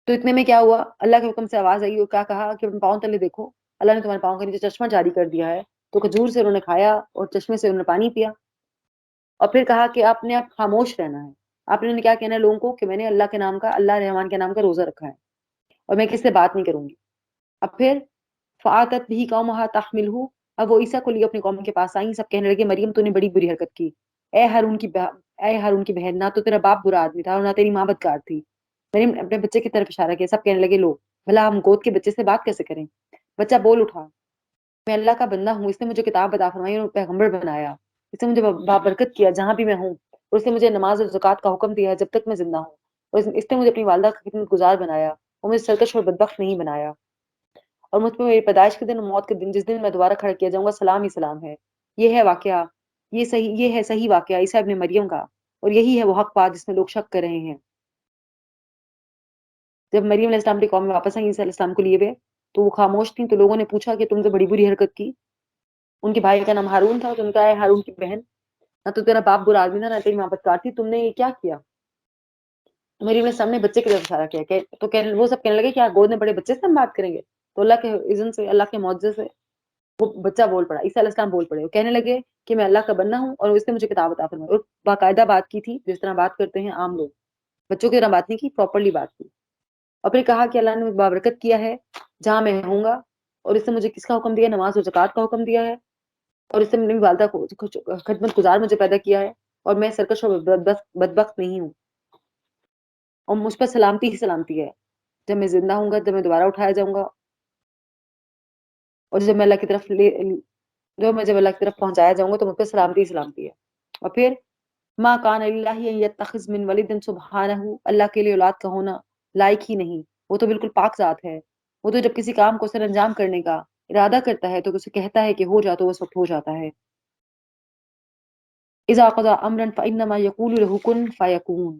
تو اتنے میں کیا ہوا، اللہ کے حکم سے آواز آئی اور کیا کہا کہ اپنے پاؤں تلے دیکھو، اللہ نے تمہارے پاؤں کے نیچے چشمہ جاری کر دیا ہے۔ تو کھجور سے انہوں نے کھایا اور چشمے سے انہوں نے پانی پیا اور پھر کہا کہ آپ نے اب خاموش رہنا ہے، آپ نے کیا کہنا ہے لوگوں کو کہ میں نے اللہ کے نام کا، اللہ رحمان کے نام کا روزہ رکھا ہے اور میں کس سے بات نہیں کروں گی۔ اب پھر فآتت بھی قومها تحملہ، اب وہ عیسیٰ کو لیے اپنی قوم کے پاس آئیں، سب کہنے لگے مریم تو نے بڑی بری حرکت کی، اے ہارون کی بہن، نہ تو تیرا باپ برا آدمی تھا اور نہ تیری ماں بدکار تھی۔ مریم نے اپنے بچے کی طرف اشارہ کیا، سب کہنے لگے لو بھلا ہم گود کے بچے سے بات کیسے کریں؟ بچہ بول اٹھا، میں اللہ کا بندہ ہوں، اس نے مجھے کتاب عطا فرمائی اور پیغمبر بنایا، اس نے مجھے بابرکت کیا جہاں بھی میں ہوں، اور اس نے مجھے نماز اور زکوٰۃ کا حکم دیا ہے جب تک میں زندہ ہوں، اور اس نے مجھے اپنی والدہ کا خدمت گزار بنایا اور مجھے سرکش اور بدبخت نہیں بنایا، اور مجھ پہ میری پیدائش کے دن اور موت کے دن جس دن میں دوبارہ کھڑا کیا جاؤں گا سلام ہی سلام ہے۔ یہ ہے واقعہ، یہ ہے صحیح واقعہ عیسیٰ ابن مریم کا، اور یہی ہے وہ حق بات جس میں لوگ شک کر رہے ہیں۔ جب مریم علیہ السلام کی قوم میں واپس آئیں عیسیٰ علیہ السلام کو لیے ہوئے تو وہ خاموش تھیں، تو لوگوں نے پوچھا کہ تم نے بڑی بری حرکت کی۔ ان کے بھائی کا نام ہارون تھا، تو ان کا ہے ہارون کی بہن، نہ تو تیرا باپ برا آدمی تھا نہ تیری ماں بدکار تھی، تم نے یہ کیا کیا؟ مریم نے سامنے بچے کی طرف اشارہ کیا کہ وہ سب کہنے لگے کہ گود میں بڑے بچے سے ہم بات کریں گے؟ تو اللہ کے اذن سے، اللہ کے معجزے سے وہ بچہ بول پڑا، عیسیٰ علیہ السلام بول پڑے، وہ کہنے لگے کہ میں اللہ کا بندہ ہوں اور اس نے مجھے کتاب عطا فرمائی، اور باقاعدہ بات کی تھی جس طرح بات کرتے ہیں عام لوگ، بچوں کی طرح بات نہیں کی، پراپرلی بات کی، اور پھر کہا کہ اللہ نے مجھے بابرکت کیا ہے جہاں میں ہوں گا، اور اس نے مجھے کس کا حکم دیا؟ نماز اور زکوٰۃ کا حکم دیا ہے، اور اس نے میری والدہ کو خدمت گزار مجھے پیدا کیا ہے، اور میں سرکش اور بدبخت نہیں ہوں، اور مجھ پر سلامتی ہی سلامتی ہے جب میں زندہ ہوں گا، جب میں دوبارہ اٹھایا جاؤں گا، اور جب میں اللہ کی طرف جب اللہ کی طرف پہنچایا جاؤں گا تو مجھ پہ سلامتی ہی سلامتی ہے۔ اور پھر ما کان للہ ان یتخذ من ولد سبحانہ، اللہ کے لیے اولاد کا ہونا لائق ہی نہیں، وہ تو بالکل پاک ذات ہے، وہ تو جب کسی کام کو سر انجام کرنے کا ارادہ کرتا ہے تو اسے کہتا ہے کہ ہو جا تو اس وقت ہو جاتا ہے۔ اذا قضى امرا فانما يقول له كن فيكون،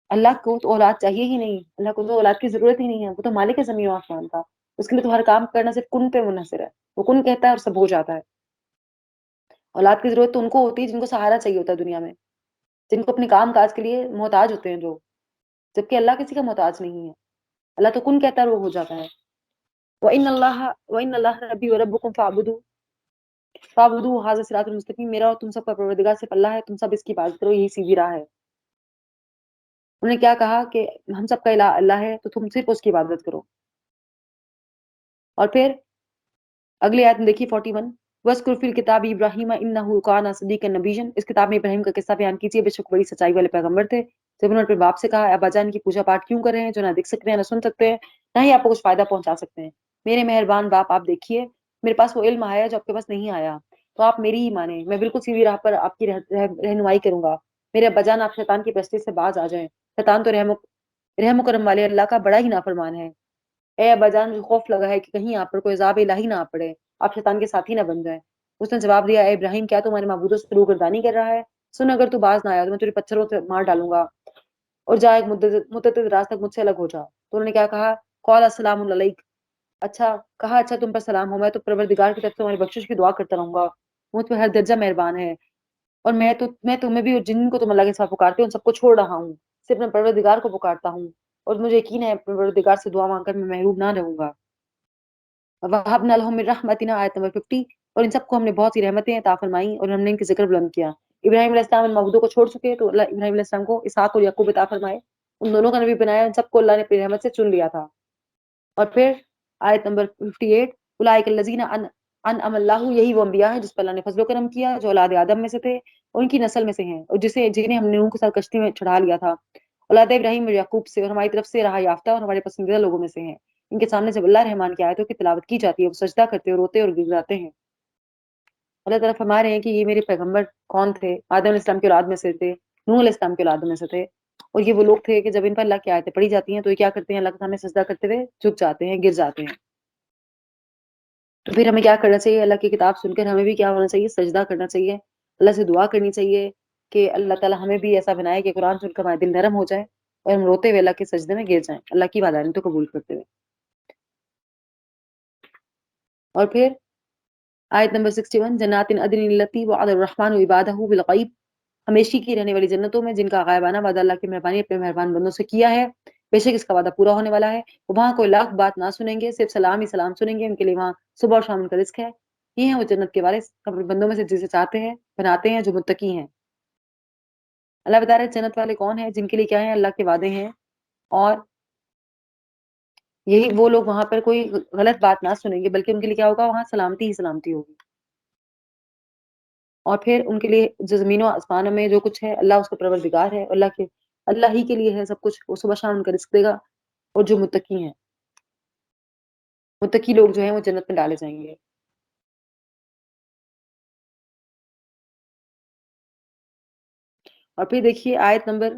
اللہ کو تو اولاد چاہیے ہی نہیں، اللہ کو تو اولاد کی ضرورت ہی نہیں ہے، وہ تو مالک ہے زمین و آسمان کا، اس کے لیے تو ہر کام کرنا صرف کن پہ منحصر ہے، وہ کن کہتا ہے اور سب ہو جاتا ہے۔ اولاد کی ضرورت تو ان کو ہوتی ہے جن کو سہارا چاہیے ہوتا ہے دنیا میں، جن کو اپنے کام کاج کے لیے محتاج ہوتے ہیں، جو جبکہ اللہ کسی کا محتاج نہیں ہے، اللہ تو کن کہتا ہے اور وہ ہو جاتا ہے۔ وَإِنَّ اللَّهَ رَبِّي وَرَبُّكُمْ فَاعْبُدُوهُ هَذَا صِرَاطٌ مُسْتَقِيمٌ، میرا اور تم سب کا پروردگار صرف اللہ ہے، تم سب اس کی عبادت کرو، یہی سیدھی راہ ہے۔ انہوں نے کیا کہا کہ ہم سب کا الہ اللہ ہے تو تم صرف اس کی عبادت کرو۔ اور پھر اگلی آیت میں دیکھیے 41، وَاذْكُرْ فِي الْكِتَابِ إِبْرَاهِيمَ إِنَّهُ كَانَ صِدِّيقًا نَبِيًّا، اس کتاب میں ابراہیم کا قصہ بیان کیجیے، بے شک بڑی سچائی والے پیغمبر تھے۔ جب انہوں نے اپنے باپ سے کہا ابا جان کی پوجا پاٹ کیوں کر رہے ہیں جو نہ دیکھ سکتے ہیں نہ سن سکتے ہیں نہ ہی آپ کو کچھ فائدہ پہنچا سکتے ہیں؟ میرے مہربان باپ آپ دیکھیے، میرے پاس وہ علم آیا ہے جو آپ کے پاس نہیں آیا، تو آپ میری ہی مانیں، میں بالکل سیدھی راہ پر آپ کی رہنمائی کروں گا۔ میرے ابا جان آپ شیطان کی پرستی سے باز آ جائیں، شیطان تو رحم و کرم والے اللہ کا بڑا ہی نافرمان ہے۔ اے ابا جان، مجھے خوف لگا ہے کہ کہیں آپ پر کوئی عذاب الہی نہ آ پڑے، آپ شیطان کے ساتھی نہ بن جائیں۔ اس نے جواب دیا، اے ابراہیم کیا تمہارے معبودوں سے روگردانی کر رہا ہے؟ سن، اگر تو باز نہ آیا تو میں تجھے پتھروں سے مار ڈالوں گا، اور جا ایک مدت دراز تک مجھ سے الگ ہو جا۔ تو انہوں نے کیا کہا؟ قال السلام علیک، اچھا تم پر سلام ہو، میں تو پروردگار کی طرف سے تمہاری بخشش کی دعا کرتا رہوں گا، مجھ پہ ہر درجہ مہربان ہے، اور میں تمہیں بھی اور جن کو تم اللہ کے ساتھ پکارتے ہو ان سب کو چھوڑ رہا ہوں، صرف میں پروردگار کو پکارتا ہوں، اور مجھے یقین ہے اپنے پروردگار سے دعا مانگ کر میں محروم نہ رہوں گا۔ وَوَهَبْنَا لَهُم مِّن رَحْمَتِنَا آیت نمبر 50، اور ان سب کو ہم نے بہت سی رحمتیں عطا فرمائیں اور ہم نے ان کی ذکر بلند کیا۔ ابراہیم علیہ السلام ان معبودوں کو چھوڑ چکے تو اللہ ابراہیم علیہ السلام کو اسحاق اور یعقوب عطا فرمائے، ان دونوں کا نبی بنایا، ان سب کو اللہ نے اپنی رحمت سے چن لیا تھا۔ اور پھر آیت نمبر 58، اولئک الذین انعم اللہ، یہی وہ انبیاء ہیں جس پر اللہ نے فضل و کرم کیا، جو اولاد آدم میں سے تھے اور ان کی نسل میں سے ہیں، اور جنہیں ہم نے نوح کے ساتھ کشتی میں چڑھا لیا تھا، اولاد ابراہیم اور یعقوب سے، اور ہماری طرف سے راہ یافتہ اور ہمارے پسندیدہ لوگوں میں سے ہیں۔ ان کے سامنے جب اللہ رحمان کی آیتوں کی تلاوت کی جاتی ہے وہ سجدہ کرتے اور روتے اور گڑگڑاتے ہیں۔ اللہ تعالیٰ فرما رہے ہیں کہ یہ میرے پیغمبر کون تھے؟ آدم علیہ السلام کی اولاد میں سے تھے، نوح علیہ السلام کی اولاد میں سے تھے، اور یہ وہ لوگ تھے کہ جب ان پر اللہ کی آیتیں پڑھی جاتی ہیں تو یہ کیا کرتے ہیں؟ اللہ کے سامنے سجدہ کرتے ہوئے جھک جاتے ہیں، گر جاتے ہیں۔ تو پھر ہمیں کیا کرنا چاہیے؟ اللہ کی کتاب سن کر ہمیں بھی کیا ہونا چاہیے؟ سجدہ کرنا چاہیے، اللہ سے دعا کرنی چاہیے کہ اللہ تعالیٰ ہمیں بھی ایسا بنائے کہ قرآن سن کر ہمارا دل نرم ہو جائے اور ہم روتے ہوئے اللہ کے سجدے میں گر جائیں، اللہ کی وعدانیت کو قبول کرتے ہوئے۔ اور پھر آیت نمبر 61، جنات عدن التی وعد الرحمن عبادہ بالغیب، ہمیشہ کی رہنے والی جنتوں میں جن کا غائبانہ وعدہ اللہ کی مہربانی اپنے مہربان بندوں سے کیا ہے، بے شک اس کا وعدہ پورا ہونے والا ہے۔ وہ وہاں کوئی لاکھ بات نہ سنیں گے، صرف سلام ہی سلام سنیں گے، ان کے لیے وہاں صبح اور شام ان کا رزق ہے۔ یہ ہیں وہ جنت کے وارث اپنے بندوں میں سے جسے چاہتے ہیں بناتے ہیں جو متقی ہیں۔ اللہ بتا رہے ہیں جنت والے کون ہیں؟ جن کے لیے کیا ہے؟ اللہ کے وعدے ہیں، اور یہی وہ لوگ وہاں پر کوئی غلط بات نہ سنیں گے بلکہ ان کے لیے کیا ہوگا؟ وہاں سلامتی ہی سلامتی ہوگی۔ اور پھر ان کے لیے جو زمین و آسمانوں میں جو کچھ ہے اللہ اس کا پروردگار ہے، اللہ ہی کے لیے ہے سب کچھ، وہ صبح شام ان کا رزق دے گا۔ اور جو متقی ہیں، متقی لوگ جو ہیں وہ جنت میں ڈالے جائیں گے۔ اور پھر دیکھیے آیت نمبر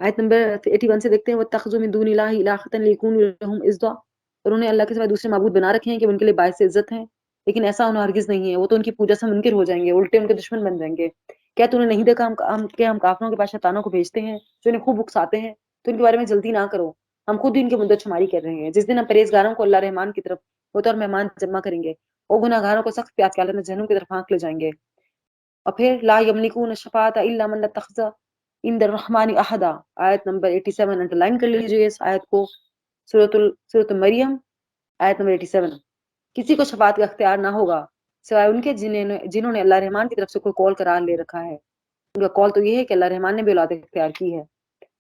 81 سے دیکھتے ہیں، وَاتَّخَذُوا مِن دُونِ اللَّهِ إِلَٰهًا لِيَكُونُوا لَهُمْ عِزًّا، اور انہوں نے اللہ کے سوا دوسرے معبود بنا رکھے ہیں کہ وہ ان کے لیے باعث عزت ہیں، لیکن ایسا انہیں ہرگز نہیں ہے، وہ تو ان کی پوجا سے منکر ہو جائیں گے، الٹے ان کے دشمن بن جائیں گے۔ کیا تو انہیں نہیں دیکھا ہم کافروں کے پاس شیطانوں کو بھیجتے ہیں جو انہیں خوب اکساتے ہیں؟ تو ان کے بارے میں جلدی نہ کرو، ہم خود ہی ان کی مدت شماری کر رہے ہیں۔ جس دن ہم پرہیزگاروں کو اللہ رحمان کی طرف بطور مہمان جمع کریں گے اور گناہ گاروں کو سخت پیاس پیالے میں جہنم کی طرف ہانک لے جائیں گے۔ اور پھر لا یملکون الشفاعۃ الا من اتخذ عند الرحمن عہدا، آیت نمبر 87 انڈرلائن کر لیجیے اس آیت کو، سورۃ مریم آیت نمبر 87۔ کسی کو شفاعت کا اختیار نہ ہوگا سوائے ان کے جنہوں نے اللہ رحمان کی طرف سے کوئی کال قرار لے رکھا ہے۔ ان کا کال تو یہ ہے کہ اللہ رحمان نے بھی اولاد اختیار کی ہے،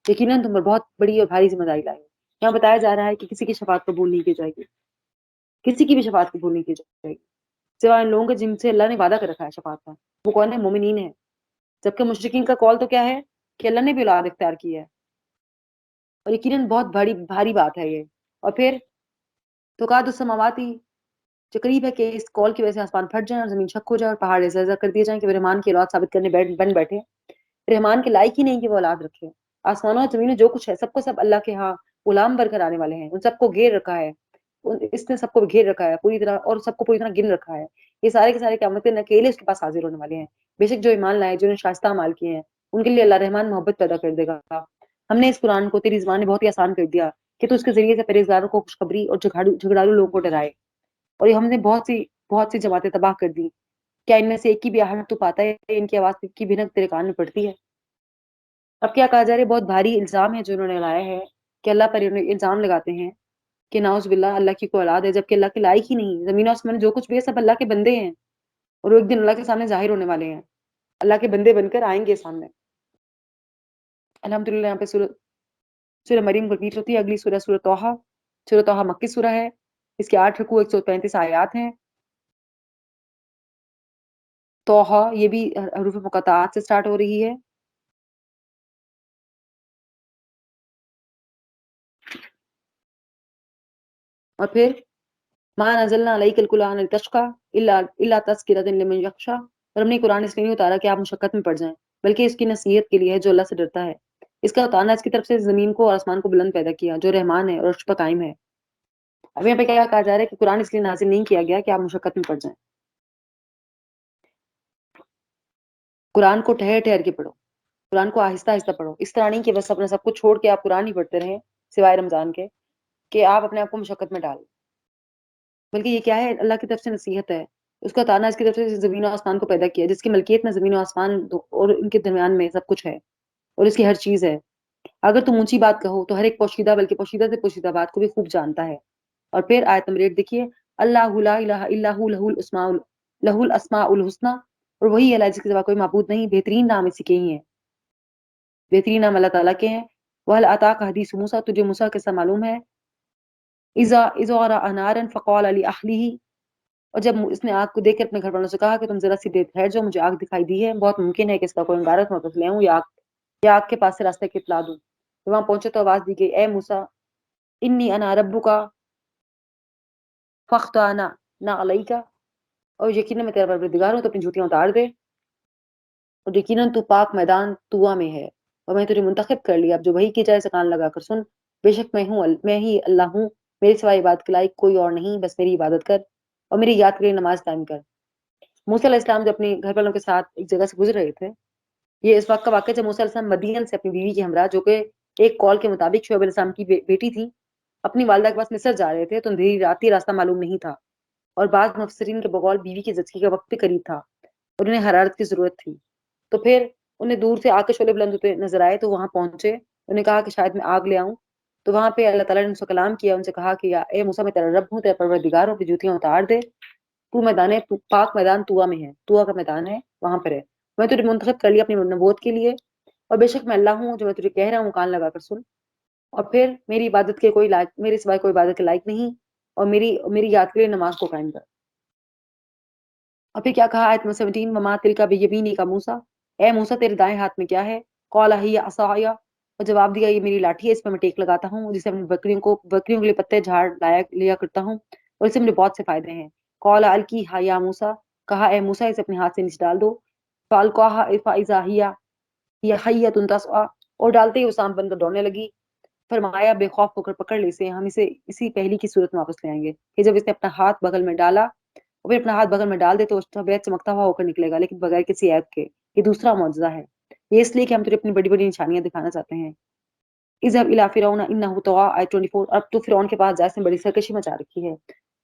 یقیناً تم پر بہت بڑی اور بھاری ذمہ داری لائی ہے۔ یہاں بتایا جا رہا ہے کہ کسی کی شفاعت قبول نہیں کی جائے گی، کسی کی بھی شفاعت قبول نہیں کی جائے گی سوائے ان لوگوں کے جن سے اللہ نے وعدہ کر رکھا ہے شفاعت کا۔ وہ کون ہے؟ مومنین ہے۔ جبکہ مشرکین کا کال تو کیا ہے کہ اللہ نے بھی اولاد اختیار کی ہے، اور یقیناً بہت بھاری بات ہے یہ۔ اور پھر تکاد السماواتی، جو قریب ہے کہ اس کال کی وجہ سے آسمان پھٹ جائیں اور زمین شک ہو جائے اور پہاڑ زلزلہ کر دیے جائیں کہ وہ رحمان کی اولاد ثابت کرنے بن بیٹھے، رحمان کے لائق ہی نہیں کہ وہ اولاد رکھے۔ آسمانوں اور زمینوں جو کچھ ہے سب کو سب اللہ کے ہاں غلام بن کر آنے والے ہیں، ان سب کو گھیر رکھا ہے، اس نے سب کو گھیر رکھا ہے پوری طرح، اور سب کو پوری طرح گن رکھا ہے۔ یہ سارے کے سارے قیامت دن اکیلے اس کے پاس حاضر ہونے والے ہیں۔ بے شک جو ایمان لائے، جنہوں نے شائستہ اعمال کیے ہیں، ان کے لیے اللہ رحمان محبت پیدا کر دے گا۔ ہم نے اس قرآن کو تیری زبان میں بہت ہی آسان کر دیا کہ تو اس کے ذریعے سے پرہیزگاروں کو خوشخبری اور جھگڑالو لوگوں کو ڈرائے، اور یہ ہم نے بہت سی جماعتیں تباہ کر دی۔ کیا ان میں سے ایک کی بھی آہٹ تو پاتا ہے؟ ان کی آواز کی بھنک تیرے کان میں پڑتی ہے؟ اب کیا کہا جا رہا ہے؟ بہت بھاری الزام ہے جو انہوں نے لایا ہے کہ اللہ پر الزام لگاتے ہیں کہ نعوذ باللہ اللہ کی کوئی اولاد ہے، جبکہ اللہ کے لائق ہی نہیں۔ زمین و آسمان جو کچھ بھی ہے سب اللہ کے بندے ہیں، اور وہ ایک دن اللہ کے سامنے ظاہر ہونے والے ہیں، اللہ کے بندے بن کر آئیں گے سامنے۔ الحمدللہ یہاں پہ سورہ مریم کمپلیٹ ہوتی ہے۔ اگلی سورہ توحہ۔ سورہ توحہ مکی سورہ ہے، اس کے 8 رکوع 135 آیات ہیں۔ توحہ یہ بھی حروف مقطعات سے سٹارٹ ہو رہی ہے۔ اور پھر ما نزلنا علیک القرآن لتشقى الا تذکرۃ لمن یخشی، اور ہم نے قرآن اس لیے نہیں اتارا کہ آپ مشقت میں پڑ جائیں بلکہ اس کی نصیحت کے لیے ہے جو اللہ سے ڈرتا ہے۔ اس کا اتارنا اس کی طرف سے زمین کو اور آسمان کو بلند پیدا کیا جو رحمان ہے اور عرش پر قائم ہے۔ اب یہاں پہ کیا کہا جا رہا ہے کہ قرآن اس لیے نازل نہیں کیا گیا کہ آپ مشقت میں پڑ جائیں، قرآن کو ٹھہر ٹھہر کے پڑھو، قرآن کو آہستہ آہستہ پڑھو، اس طرح نہیں کہ بس اپنا سب کچھ چھوڑ کے آپ قرآن ہی پڑھتے رہیں سوائے رمضان کے، کہ آپ اپنے آپ کو مشقت میں ڈال، بلکہ یہ کیا ہے؟ اللہ کی طرف سے نصیحت ہے۔ اس کا تعالیٰ اس کی طرف سے زمین و آسمان کو پیدا کیا، جس کی ملکیت میں زمین و آسمان اور ان کے درمیان میں سب کچھ ہے۔ اور اس کی ہر چیز ہے. اگر تم اونچی بات کہو تو ہر ایک پوشیدہ بلکہ پوشیدہ سے پوشیدہ بات کو بھی خوب جانتا ہے. اور پھر آیت نمبر 8 دیکھیے، اللہ لا الہ الا ہو لہ الاسماء الحسنی، اور وہی اللہ جس کے سوا کوئی معبود نہیں، بہترین نام اسی کے ہی ہیں، بہترین نام اللہ تعالیٰ کے ہیں. وَهَلْ أَتَاكَ حَدِيثُ موسیٰ، تجھے موسیٰ کا قصہ معلوم ہے؟ إِذَا رَأَى نَارًا فَقَالَ لِأَهْلِهِ، اور جب اس نے آگ کو دیکھ کر اپنے گھر والوں سے کہا کہ تم ذرا سی دیر ٹھہر جاؤ، مجھے آگ دکھائی دی ہے، بہت ممکن ہے کہ اس کا کوئی غارت واپس لے آؤں یا آگ کے پاس سے راستہ کی اطلاع دوں. وہاں پہنچے تو آواز دی گئی، اے موسیٰ انی انا ربک فاخلعنا نعلیک، اور یقیناً میں تیرا پروردگار ہوں تو اپنی جوتیاں اتار دے، اور یقیناً تو پاک میدان طوا میں ہے، اور میں تجھے منتخب کر لیا. اب جو وہی کی جائے سے کان لگا کر سن، بے شک میں ہی اللہ ہوں، میرے سوائے عبادت کے لائق کوئی اور نہیں، بس میری عبادت کر اور میری یاد کے لیے نماز قائم کر. موسیٰ علیہ السلام جب اپنے گھر والوں کے ساتھ ایک جگہ سے گزر رہے تھے، یہ اس وقت کا واقعہ جب موسیٰ علیہ السلام مدین سے اپنی بیوی کے ہمراہ، جو کہ ایک قول کے مطابق شعیب علیہ السلام کی بیٹی تھی، اپنی والدہ کے پاس مصر جا رہے تھے، تو اندھیری رات تھی، راستہ معلوم نہیں تھا، اور بعض مفسرین کے بقول بیوی کی زچگی کا وقت بھی قریب تھا اور انہیں حرارت کی ضرورت تھی. تو پھر انہیں دور سے آگ کے شعلے بلند ہوتے نظر آئے، تو وہاں پہنچے. انہیں کہا کہ شاید میں آگ لے آؤں. تو وہاں پہ اللہ تعالیٰ نے ان سے کلام کیا، ان سے کہا کہ اے موسیٰ میں تیرا رب ہوں، تیرا پروردگار ہوں، اپنی جوتیاں اتار دے، تو پاک میدان طوا میں ہے، طوا کا میدان ہے، وہاں پر ہے. میں تجھے منتخب کر لیا اپنی نبوت کے لیے، اور بے شک میں اللہ ہوں، جو میں تجھے کہہ رہا ہوں کان لگا کر سن. اور پھر میری عبادت کے کوئی لائق، میرے سوائے کوئی عبادت کے لائق نہیں، اور میری یاد کے لیے نماز کو قائم کر. اور پھر کیا کہا آیت 17، وما تلک بیمینک موسیٰ، اے موسیٰ تیرے دائیں ہاتھ میں کیا ہے؟ قال ہی عصای، اور جواب دیا یہ میری لاٹھی ہے، اس پہ میں ٹیک لگاتا ہوں، جسے اپنی بکریوں کے لیے پتے جھاڑ لیا کرتا ہوں، اور اس سے مجھے بہت سے فائدے ہیں. قال القیھا یا موسیٰ، کہا اے موسیٰ اسے اپنے ہاتھ سے نیچے ڈال دو. فالقاھا فاذا ہی حیۃ تسعی، اور ڈالتے ہی وہ سانپ بن کر دوڑنے لگی. فرمایا بے خوف ہو کر پکڑ لے اسے، ہم اسے اسی پہلی کی صورت میں واپس لے آئیں گے. کہ جب اس نے اپنا ہاتھ بغل میں ڈالا، اور پھر اپنا ہاتھ بغل میں ڈال دے تو سفید چمکتا ہوا ہو کر نکلے گا، لیکن بغیر کسی عیب کے. یہ دوسرا معجزہ ہے، یہ اس لیے کہ ہم تجھے اپنی بڑی بڑی نشانیاں دکھانا چاہتے ہیں. اذهب الى فرعون انه طغى، آیت 24. اب تو فرعون کے پاس جا، اس نے بڑی سرکشی مچا رکھی ہے.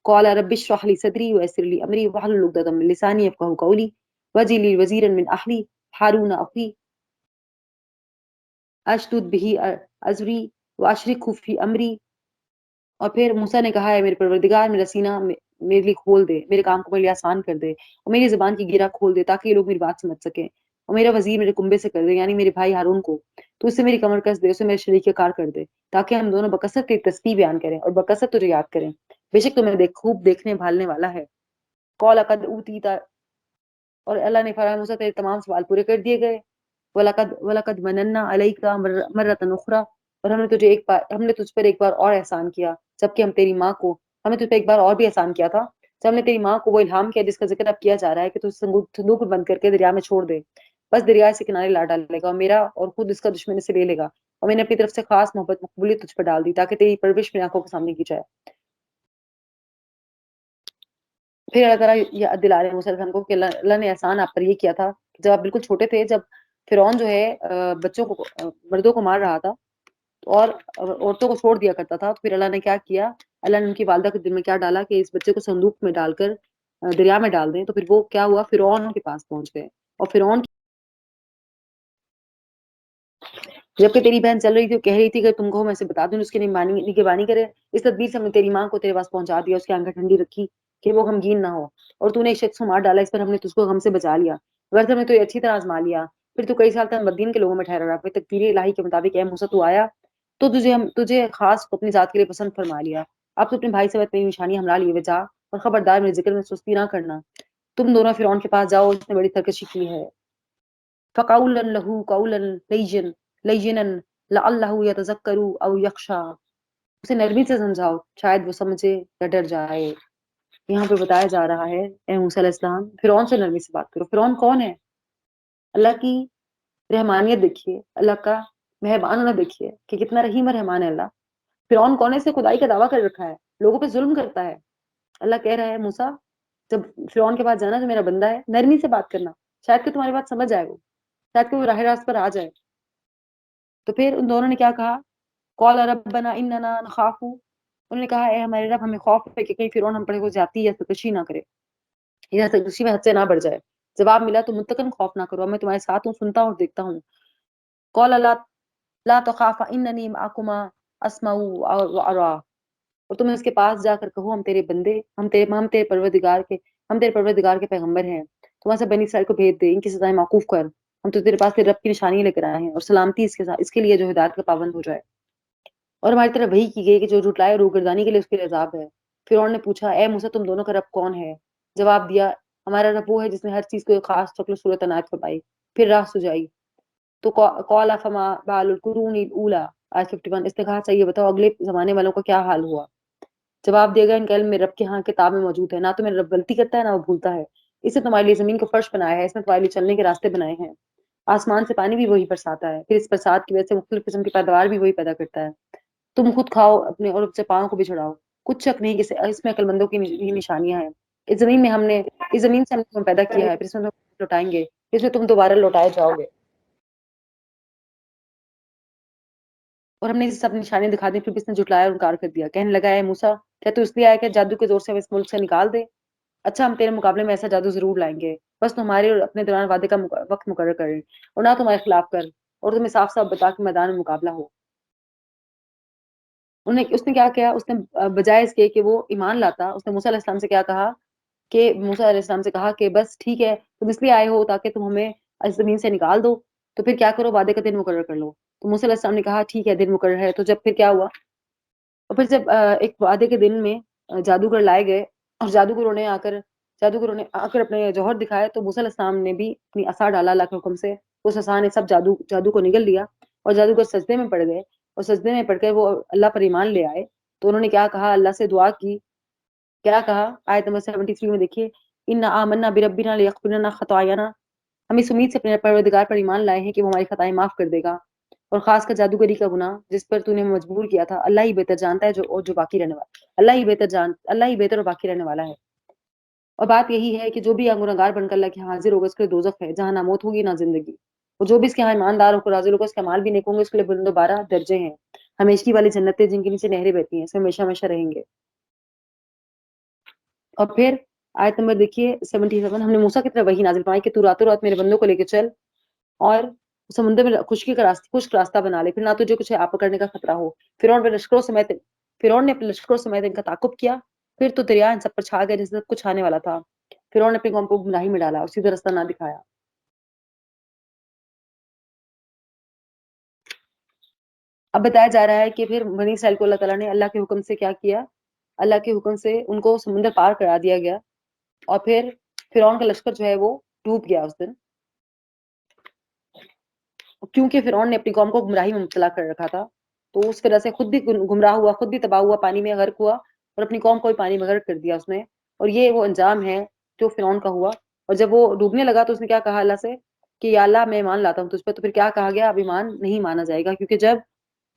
قال رب اشرح لي صدري ويسر لي امري واحلل عقدة من لساني يفقهوا قولي واجعل لي وزيرا من اهلي هارون اخي اشدد به ازري واشركه في امري. اور پھر موسیٰ نے کہا ہے میرے پروردگار میرا سینہ میرے لیے کھول دے، میرے کام کو میرے لیے آسان کر دے، اور میری زبان کی گرہ کھول دے تاکہ یہ لوگ میری بات سمجھ سکیں، اور میرا وزیر میرے کنبے سے کر دے، یعنی میرے بھائی ہارون کو، تو اس سے میری کمر کس دے، اسے میرے شریک کار کر دے، تاکہ ہم دونوں بکثرت تیری تسبیح بیان کریں اور بکثرت تجھے یاد کریں، بے شک تمہیں خوب دیکھنے بھالنے والا ہے. قال قد اوتیت، اور اللہ نے فرمایا موسیٰ تیرے تمام سوال پورے کر دیے گئے. وَلَقَدْ مَنَنَّا عَلَيْكَ مَرَّةً أُخْرَىٰ، اور ہم نے تجھ پر ایک بار اور احسان کیا، جبکہ ہم تیری ماں کو، ہم نے تجھ پر ایک بار اور بھی احسان کیا تھا، جب ہم نے تیری ماں کو وہ الہام کیا جس کا ذکر اب کیا جا رہا ہے کہ تو صندوق میں بند کر کے دریا میں چھوڑ دے، بس دریا سے کنارے لا ڈالے گا، اور میرا اور خود اس کا دشمن اسے لے لے گا، اور میں نے اپنی طرف سے خاص محبت مقبولیت تجھ پر ڈال دی تاکہ تیری پرورش میری آنکھوں کے سامنے کی جائے. پھر اللہ تعالیٰ یہ دلا رہے ہیں موسیٰ علیہ السلام کو کہ اللہ نے احسان آپ پر یہ کیا تھا کہ جب آپ بالکل چھوٹے تھے، جب فرعون جو ہے بچوں کو، مردوں کو مار رہا تھا اور عورتوں کو چھوڑ دیا کرتا تھا، تو پھر اللہ نے کیا کیا، اللہ نے ان کی والدہ کے دل میں کیا ڈالا کہ اس بچے کو صندوق میں ڈال کر دریا میں ڈال دیں. تو پھر وہ کیا ہوا، فرعون کے پاس پہنچ گئے، اور فرعون جبکہ تیری بہن چل رہی تھی، وہ کہہ رہی تھی کہ تم کو میں سے بتا دوں اس کی نگہبانی کرے، اس تدبیر سے ہم نے تیری ماں کو تیرے پاس پہنچا دیا، اس کی آنکھیں ٹھنڈی رکھی کہ وہ غمگین نہ ہو، اور تو نے ایک شخص کو مار ڈالا، اس پر ہم نے تجھ کو غم سے بچا لیا، ورنہ ہم نے تو اچھی طرح آزما لیا. پھر تو کئی سال تک مدین کے لوگوں میں ٹھہرا رہا، پھر تقدیر الہی کے مطابق اے موسیٰ تو آیا تو تجھے خاص اپنی ذات کے لیے پسند فرما لیا. اب تو اپنے بھائی سے اپنی نشانی ہملا لیے جا، اور خبردار میرے ذکر میں سستی نہ کرنا. تم دونوں فرعون کے پاس جاؤ، اس نے بڑی سرکشی کی ہے. فَقَوْلًا لَهُ قَوْلًا لَيِّنًا لَعَلَّهُ يَتَذَكَّرُ أَوْ يَخْشَىٰ، اسے نرمی سے سمجھاؤ شاید وہ سمجھے یا ڈر جائے. یہاں پہ بتایا جا رہا ہے اے موسیٰ علیہ السلام فرعون سے نرمی سے بات کرو. فرعون کون ہے؟ اللہ کی رحمانیت دیکھیے، اللہ کا مہربان ہونا دیکھیے کہ کتنا رحیم اور رحمان ہے اللہ. فرعون کون ہے؟ سے خدائی کا دعویٰ کر رکھا ہے، لوگوں پہ ظلم کرتا ہے. اللہ کہہ رہا ہے موسیٰ جب فرعون کے پاس جانا جو میرا بندہ ہے، نرمی سے بات کرنا، شاید کہ تمہاری بات سمجھ جائے، وہ شاید کہ وہ راہ راست پر آ جائے. تو پھر ان دونوں نے کیا کہا، قال ربنا اننا نخاف، انہوں نے کہا اے ہمارے رب ہمیں خوف ہے کہ کہیں فرعون ہم پر کوئی زیادتی یا سرکشی نہ کرے، یا سرکشی میں حد سے نہ بڑھ جائے. جواب ملا تو متقن خوف نہ کرو، میں تمہارے ساتھ ہوں، سنتا ہوں اور دیکھتا ہوں. قال لا تخافا اننی معکما اسمع وارا، اور تم اس کے پاس جا کر کہو ہم تیرے بندے، ہم تیرے پروردگار کے پیغمبر ہیں، تو وہاں سے بنی اسرائیل کو بھیج دے، ان کی سزائیں موقوف کر، ہم تو تیرے پاس تیرے رب کی نشانی لے کر آئے ہیں، اور سلامتی اس کے ساتھ اس کے لیے جو ہدایت کا پابند ہو جائے، اور ہماری طرف وحی کی گئی کہ جو جھٹلائے روگردانی کے لیے اس کے لیے عذاب ہے۔ فرعون نے پوچھا اے موسیٰ تم دونوں کا رب کون ہے؟ جواب دیا ہمارا رب وہ ہے جس نے ہر چیز کو ایک خاص شکل و صورت عنایت فرمائی، پھر راہ سجائی۔ تو قال فما بال القرون الاولی، آیت 51، اس نے کہا اچھا یہ بتاؤ اگلے زمانے والوں کا کیا حال ہوا؟ جواب دے گا ان کا علم میرے رب کے ہاں کتاب میں موجود ہے، نہ تو میرا رب غلطی کرتا ہے نہ وہ بھولتا ہے، اس نے تمہارے لیے زمین کو فرش بنایا ہے، اس نے تمہارے لیے چلنے کے راستے بنائے ہیں، آسمان سے پانی بھی وہی برساتا ہے، پھر اس برسات کی وجہ سے مختلف قسم کی پیداوار بھی وہی پیدا کرتا ہے، تم خود کھاؤ اپنے اور اپنے پاؤں کو بھی چھڑاؤ، کچھ شک نہیں کہ اس میں عقل مندوں کی نشانیاں ہیں۔ اس زمین سے ہم نے تمہیں پیدا کیا ہے، پھر اس میں تم لوٹائیں گے، پھر اس میں تم دوبارہ لوٹائے جاؤ گے، اور ہم نے اسے سب نشانیاں دکھا دی، پھر بھی اس نے جھٹلایا اور انکار کر دیا۔ کہنے لگا اے موسیٰ کیا تو اس لیے آیا کہ جادو کے زور سے ہم اس ملک سے نکال دے؟ اچھا ہم تیرے مقابلے میں ایسا جادو ضرور لائیں گے، بس تمہارے اور اپنے دوران وعدے کا وقت مقرر کریں، اور نہ تمہارے خلاف کر، اور تمہیں صاف صاف بتا کہ میدان میں مقابلہ ہو۔ اس نے کیا کیا؟ اس نے بجائے اس کے کہ وہ ایمان لاتا، اس نے موسیٰ علیہ السلام سے کیا کہا کہ موسیٰ علیہ السلام سے کہا کہ بس ٹھیک ہے تم اس لیے آئے ہو تاکہ تم ہمیں اس زمین سے نکال دو، تو پھر کیا کرو وعدے کا دن مقرر کر لو۔ تو موسیٰ علیہ السلام نے کہا ٹھیک ہے دن مقرر ہے، تو جب پھر کیا ہوا؟ اور پھر جب ایک وعدے کے دن میں جادوگر لائے گئے، اور جادوگروں نے آ کر اپنے جوہر دکھائے، تو موسیٰ علیہ السلام نے بھی اپنی عصا ڈالا اللہ کے حکم سے، اس عصا نے سب جادو کو نگل لیا، اور جادوگر سجدے میں پڑ گئے، اور سجدے میں پڑ کر وہ اللہ پر ایمان لے آئے۔ تو انہوں نے کیا کہا؟ اللہ سے دعا کی، کیا کہا؟ آیت نمبر 73 میں دیکھیے انا آمنا بربنا لیغفر لنا خطايانا، ہم اس امید سے اپنے پروردگار پر ایمان لائے ہیں کہ وہ ہماری خطائیں معاف کر دے گا، اور خاص کر جادوگری کا گناہ جس پر تو نے مجبور کیا تھا، اللہ ہی بہتر جانتا ہے جو باقی رہنے والا، اللہ ہی بہتر اور باقی رہنے والا ہے۔ اور بات یہی ہے کہ جو بھی گنہگار بن کر اللہ کے حاضر ہوگا اس کے لیے دوزخ ہے جہاں نہ موت ہوگی نہ زندگی، اور جو بھی اس کے یہاں ایماندار ہو کر حاضر ہوگا اس کے اعمال بھی نیک ہوں گے، اس کے لیے بلند و بالا درجے ہیں، ہمیشگی والی جنتیں جن کے نیچے نہریں بہتی ہیں، اس میں ہمیشہ ہمیشہ رہیں گے۔ اور پھر آیت نمبر دیکھیے 77، ہم نے موسیٰ کی طرف وحی نازل فرمائی کہ تو راتوں رات میرے بندوں کو لے کے چل اور سمندر میں خشک راستہ بنا لے، پھر نہ تجھے کچھ آپ پکڑنے کا خطرہ ہو۔ فرعون نے اپنے لشکروں سمیت ان کا تعاقب کیا، پھر تو دریا ان سب پر چھا گیا جیسے سب کچھ آنے والا تھا۔ فرعون نے اپنی قوم کو گمراہی میں ڈالا اور سیدھا راستہ نہ دکھایا۔ اب بتایا جا رہا ہے کہ پھر بنی اسرائیل کو اللہ تعالیٰ نے اللہ کے حکم سے کیا کیا؟ اللہ کے حکم سے ان کو سمندر پار کرا دیا گیا، اور پھر فرعون کا لشکر جو ہے وہ ڈوب گیا اس دن، کیونکہ فرعون نے اپنی قوم کو گمراہی میں مبتلا کر رکھا تھا، تو اس وجہ سے خود بھی گمراہ ہوا، خود بھی تباہ ہوا، پانی میں غرق ہوا، اور اپنی قوم کو بھی پانی میں غرق کر دیا اس نے، اور یہ وہ انجام ہے جو فرعون کا ہوا۔ اور جب وہ ڈوبنے لگا تو اس نے کیا کہا اللہ سے کہ یا اللہ میں ایمان لاتا ہوں تجھ پہ، تو پھر کیا کہا گیا؟ اب ایمان نہیں مانا جائے گا، کیونکہ جب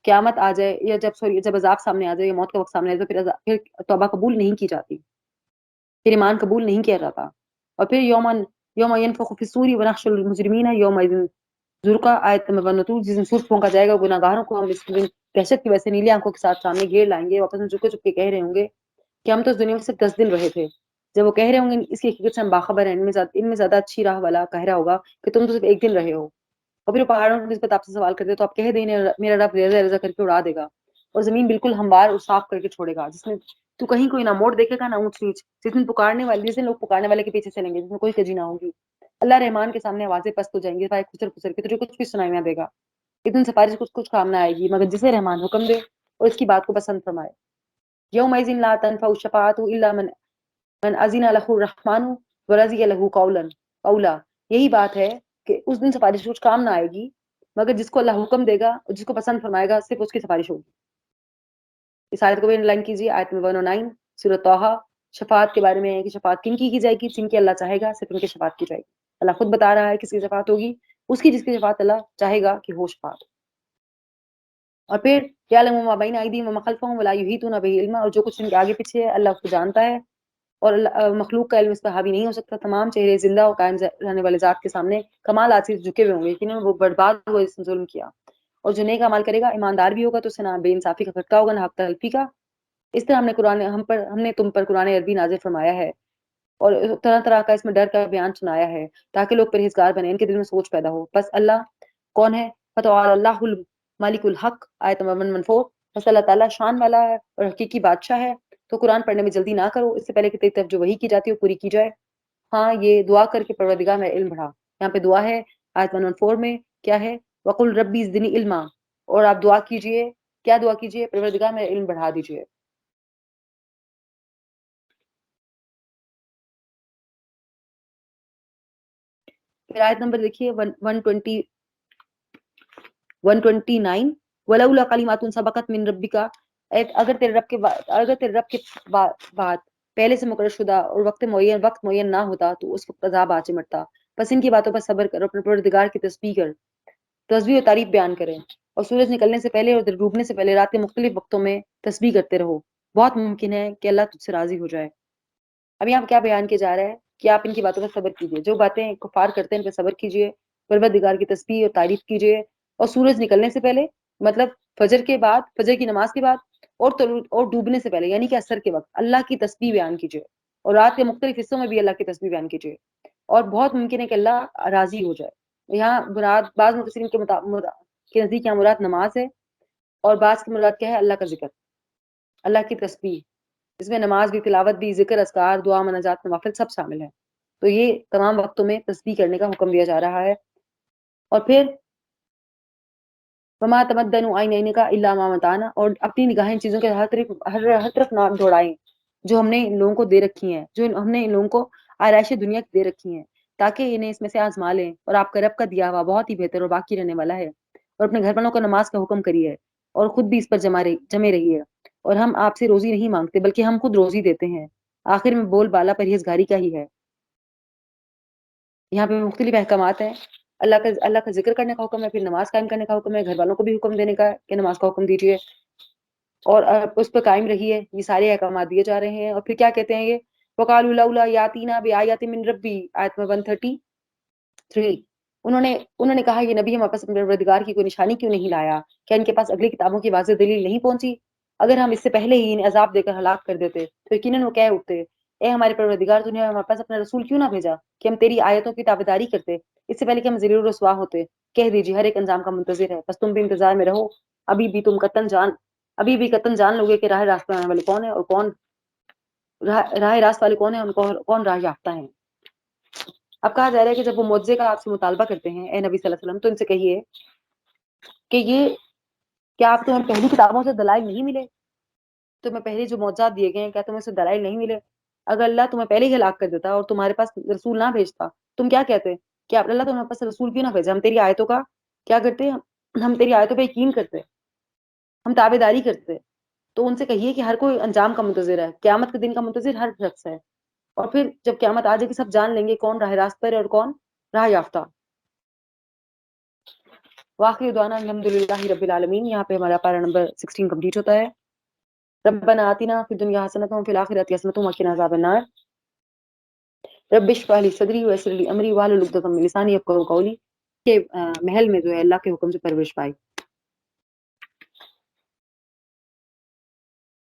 قیامت آ جائے یا جب عذاب سامنے آ جائے یا موت کا وقت سامنے آ جائے تو پھر توبہ قبول نہیں کی جاتی، پھر ایمان قبول نہیں کیا جاتا۔ اور پھر یوم ینفخ فی الصور ونحشر المجرمین یومئذ زرقا، آیت نمبر 102، جس دن سور پھونکا جائے گا گناہگاروں کو ہم اس دن دہشت کی وجہ سے نیلی آنکھوں کے ساتھ سامنے گھیر لائیں گے، واپس میں چپکے چپکے کہہ رہے ہوں گے کہ ہم تو اس دنیا میں صرف 10 دن رہے تھے۔ جب وہ کہہ رہے ہوں گے اس کی حقیقت سے ہم باخبر ہیں، ان میں زیادہ اچھی راہ والا کہہ رہا ہوگا کہ تم تو صرف ایک دن رہے ہو۔ اور پھر پہاڑوں کی نسبت آپ سے سوال کرتے تو آپ کہہ دیں میرا رب ریزہ ریزہ کر کے اڑا دے گا، اور زمین بالکل ہموار اور صاف کر کے چھوڑے گا، جس میں تو کہیں کوئی نہ موڑ دیکھے گا نہ اونچ نیچ، جس دن لوگ پکارنے والے کے پیچھے چلیں گے، جس میں کوئی کجی نہ ہوگی، اللہ رحمان کے سامنے آوازیں پست ہو جائیں گی، خسر خسر کے تجھے کچھ بھی سنائی نہ دے گا، اتن سفارش کچھ کام نہ آئے گی مگر جسے رحمان حکم دے اور اس کی بات کو پسند فرمائے۔ یومئذ لا تنفع الشفاعۃ الا من اذن له الرحمن ورضی له قولا، یہی بات ہے کہ اس دن سفارش کچھ کام نہ آئے گی مگر جس کو اللہ حکم دے گا اور جس کو پسند فرمائے گا صرف اس کی سفارش ہوگی۔ اس آیت کو بھی انڈرلائن کیجیے، آیت نمبر 109 سورۃ طٰہٰ، شفاعت کے بارے میں ہے کہ شفاعت کن کی جائے گی؟ جن کی اللہ چاہے گا صرف ان کی شفاعت کی جائے گی۔ اللہ خود بتا رہا ہے کس کی شفاعت ہوگی، اس کی جس کی شفاعت اللہ چاہے گا کہ ہو شفاعت۔ اور پھر یعلم ما بین ایدیہم وما خلفہم ولا یحیطون بہ علما، اور جو کچھ ان کے آگے پیچھے ہے اللہ اس کو جانتا ہے، اور مخلوق کا علم اس پر حاوی نہیں ہو سکتا۔ تمام چہرے زندہ اور قائم رہنے والے ذات کے سامنے کمال آج جھکے ہوئے ہوں گے، لیکن وہ برباد ہوئے اس نے ظلم کیا۔ اور جو نیک عمل کرے گا ایماندار بھی ہوگا تو اسے نہ بے انصافی کا کھٹکا ہوگا نہ حق تلفی کا۔ اس طرح ہم نے تم پر قرآن عربی نازل فرمایا ہے اور طرح طرح کا اس میں ڈر کا بیان سنایا ہے تاکہ لوگ پرہیزگار بنیں، ان کے دل میں سوچ پیدا ہو۔ بس اللہ کون ہے؟ فتعالى اللہ الملک الحق آیت نمبر 114. بس اللہ تعالیٰ شان والا ہے اور حقیقی بادشاہ ہے. تو قرآن پڑھنے میں جلدی نہ کرو، اس سے پہلے کہ تیری طرف جو وحی کی جاتی ہے وہ پوری کی جائے. ہاں یہ دعا کر کے پروردگار میں علم بڑھا. یہاں پہ دعا ہے آیت 114 میں کیا ہے؟ وقل ربی زدنی علما. اور آپ دعا کیجئے، کیا دعا کیجئے؟ پروردگار میں علم بڑھا دیجئے. پھر آیت نمبر دیکھیے 129. ولولا کلمات سبقت من ربک. اگر تیرے رب کے بعد پہلے سے مقرر شدہ اور وقت معین نہ ہوتا تو اس وقت عذاب آ چمٹتا. بس ان کی باتوں پر صبر کر، اپنے پروردگار کی تسبیح کر، تسبیح و تعریف بیان کریں، اور سورج نکلنے سے پہلے اور ڈوبنے سے پہلے رات کے مختلف وقتوں میں تسبیح کرتے رہو. بہت ممکن ہے کہ اللہ تجھ سے راضی ہو جائے. اب یہاں کیا بیان کیا جا رہا ہے کہ آپ ان کی باتوں پر صبر کیجیے، جو باتیں کفار کرتے ہیں ان پہ صبر کیجیے، پروردگار کی تسبیح اور تعریف کیجیے. اور سورج نکلنے سے پہلے مطلب فجر کے بعد، فجر کی نماز کے بعد، اور ڈوبنے سے پہلے یعنی کہ عصر کے وقت اللہ کی تسبیح بیان کیجیے، اور رات کے مختلف حصوں میں بھی اللہ کی تسبیح بیان کیجیے. اور بہت ممکن ہے کہ اللہ راضی ہو جائے. یہاں مراد بعض مفسرین کے نزدیک یہاں مراد نماز ہے، اور بعض کی مراد کیا ہے؟ اللہ کا ذکر، اللہ کی تسبیح. اس میں نماز بھی، تلاوت بھی، ذکر، اذکار، دعا، مناجات، نوافل سب شامل ہیں. تو یہ تمام وقتوں میں تسبیح کرنے کا حکم دیا جا رہا ہے. اور پھر وما تمدنوا عینین کا الا ما متعنا. اور اپنی نگاہیں ان چیزوں کے ہر طرف نہ دوڑائیں جو ہم نے ان لوگوں کو دے رکھی ہیں، جو ہم نے ان لوگوں کو آرائش دنیا دے رکھی ہیں، تاکہ انہیں اس میں سے آزما لیں. اور آپ کا رب کا دیا ہوا بہت ہی بہتر اور باقی رہنے والا ہے. اور اپنے گھر والوں کو نماز کا حکم کریے، اور خود بھی اس پر جمے رہیے. اور ہم آپ سے روزی نہیں مانگتے بلکہ ہم خود روزی دیتے ہیں. آخر میں بول بالا پرہیزگاری کا ہی ہے. یہاں پہ مختلف احکامات ہیں. اللہ کا ذکر کرنے کا حکم ہے، پھر نماز قائم کرنے کا حکم ہے، گھر والوں کو بھی حکم دینے کا ہے کہ نماز کا حکم دیجیے اور اس پہ قائم رہیے. یہ سارے احکامات دیے جا رہے ہیں. اور پھر کیا کہتے ہیں یہ؟ وقالوا لولا یاتینا بآیات من ربی، آیت 133. انہوں نے کہا یہ نبی ہمارے پاس اپنے پروردگار کی کوئی نشانی کیوں نہیں لایا؟ کیا ان کے پاس اگلی کتابوں کی واضح دلیل نہیں پہنچی؟ اگر ہم اس سے پہلے ہی انہیں عذاب دے کر ہلاک کر دیتے تو یقیناً وہ کہہ اٹھتے اے ہمارے پروردگار، تو نے ہمارے پاس اپنا رسول کیوں نہ بھیجا کہ ہم تیری آیتوں کی تابعداری کرتے، اس سے پہلے کہ ہم ذلیل و رسوا ہوتے. کہہ دیجیے ہر ایک انجام کا منتظر ہے، بس تم بھی انتظار میں رہو. ابھی بھی قطعاً جان لوگے کہ راہ راست پر آنے والے کون ہے، اور راہ راست والے کون ہیں، ان کو کون راہ یافتہ ہیں. اب کہا جا رہا ہے کہ جب وہ معجزے کا آپ سے مطالبہ کرتے ہیں اے نبی صلی اللہ علیہ وسلم، تو ان سے کہیے کہ یہ کیا آپ تمہیں پہلی کتابوں سے دلائل نہیں ملے؟ تمہیں پہلے جو معجزات دیے گئے ہیں کیا تمہیں سے دلائل نہیں ملے؟ اگر اللہ تمہیں پہلے ہی ہلاک کر دیتا اور تمہارے پاس رسول نہ بھیجتا، تم کیا کہتے کہ اللہ تمہارے پاس رسول کیوں نہ بھیجا؟ ہم تیری آیتوں کا کیا کرتے؟ ہم تیری آیتوں پہ یقین کرتے، ہم تابع داری کرتے. تو ان سے کہیے کہ ہر کوئی انجام کا منتظر ہے، قیامت کے دن کا منتظر ہر شخص ہے. اور پھر جب قیامت آ جائے گی سب جان لیں گے کون راہ راست پر ہے اور کون راہ یافتہ. واخر دعوانا الحمدللہ رب العالمین. یہاں پہ ہمارا پارہ نمبر 16 کمپلیٹ ہوتا ہے. ربنا آتنا فی الدنیا حسنۃ وفی الآخرۃ حسنۃ وقنا عذاب النار. رب اشرح لی صدری ویسر لی امری واحلل عقدۃ من لسانی یفقہوا قولی. کہ محل میں جو ہے اللہ کے حکم سے پرورش پائی.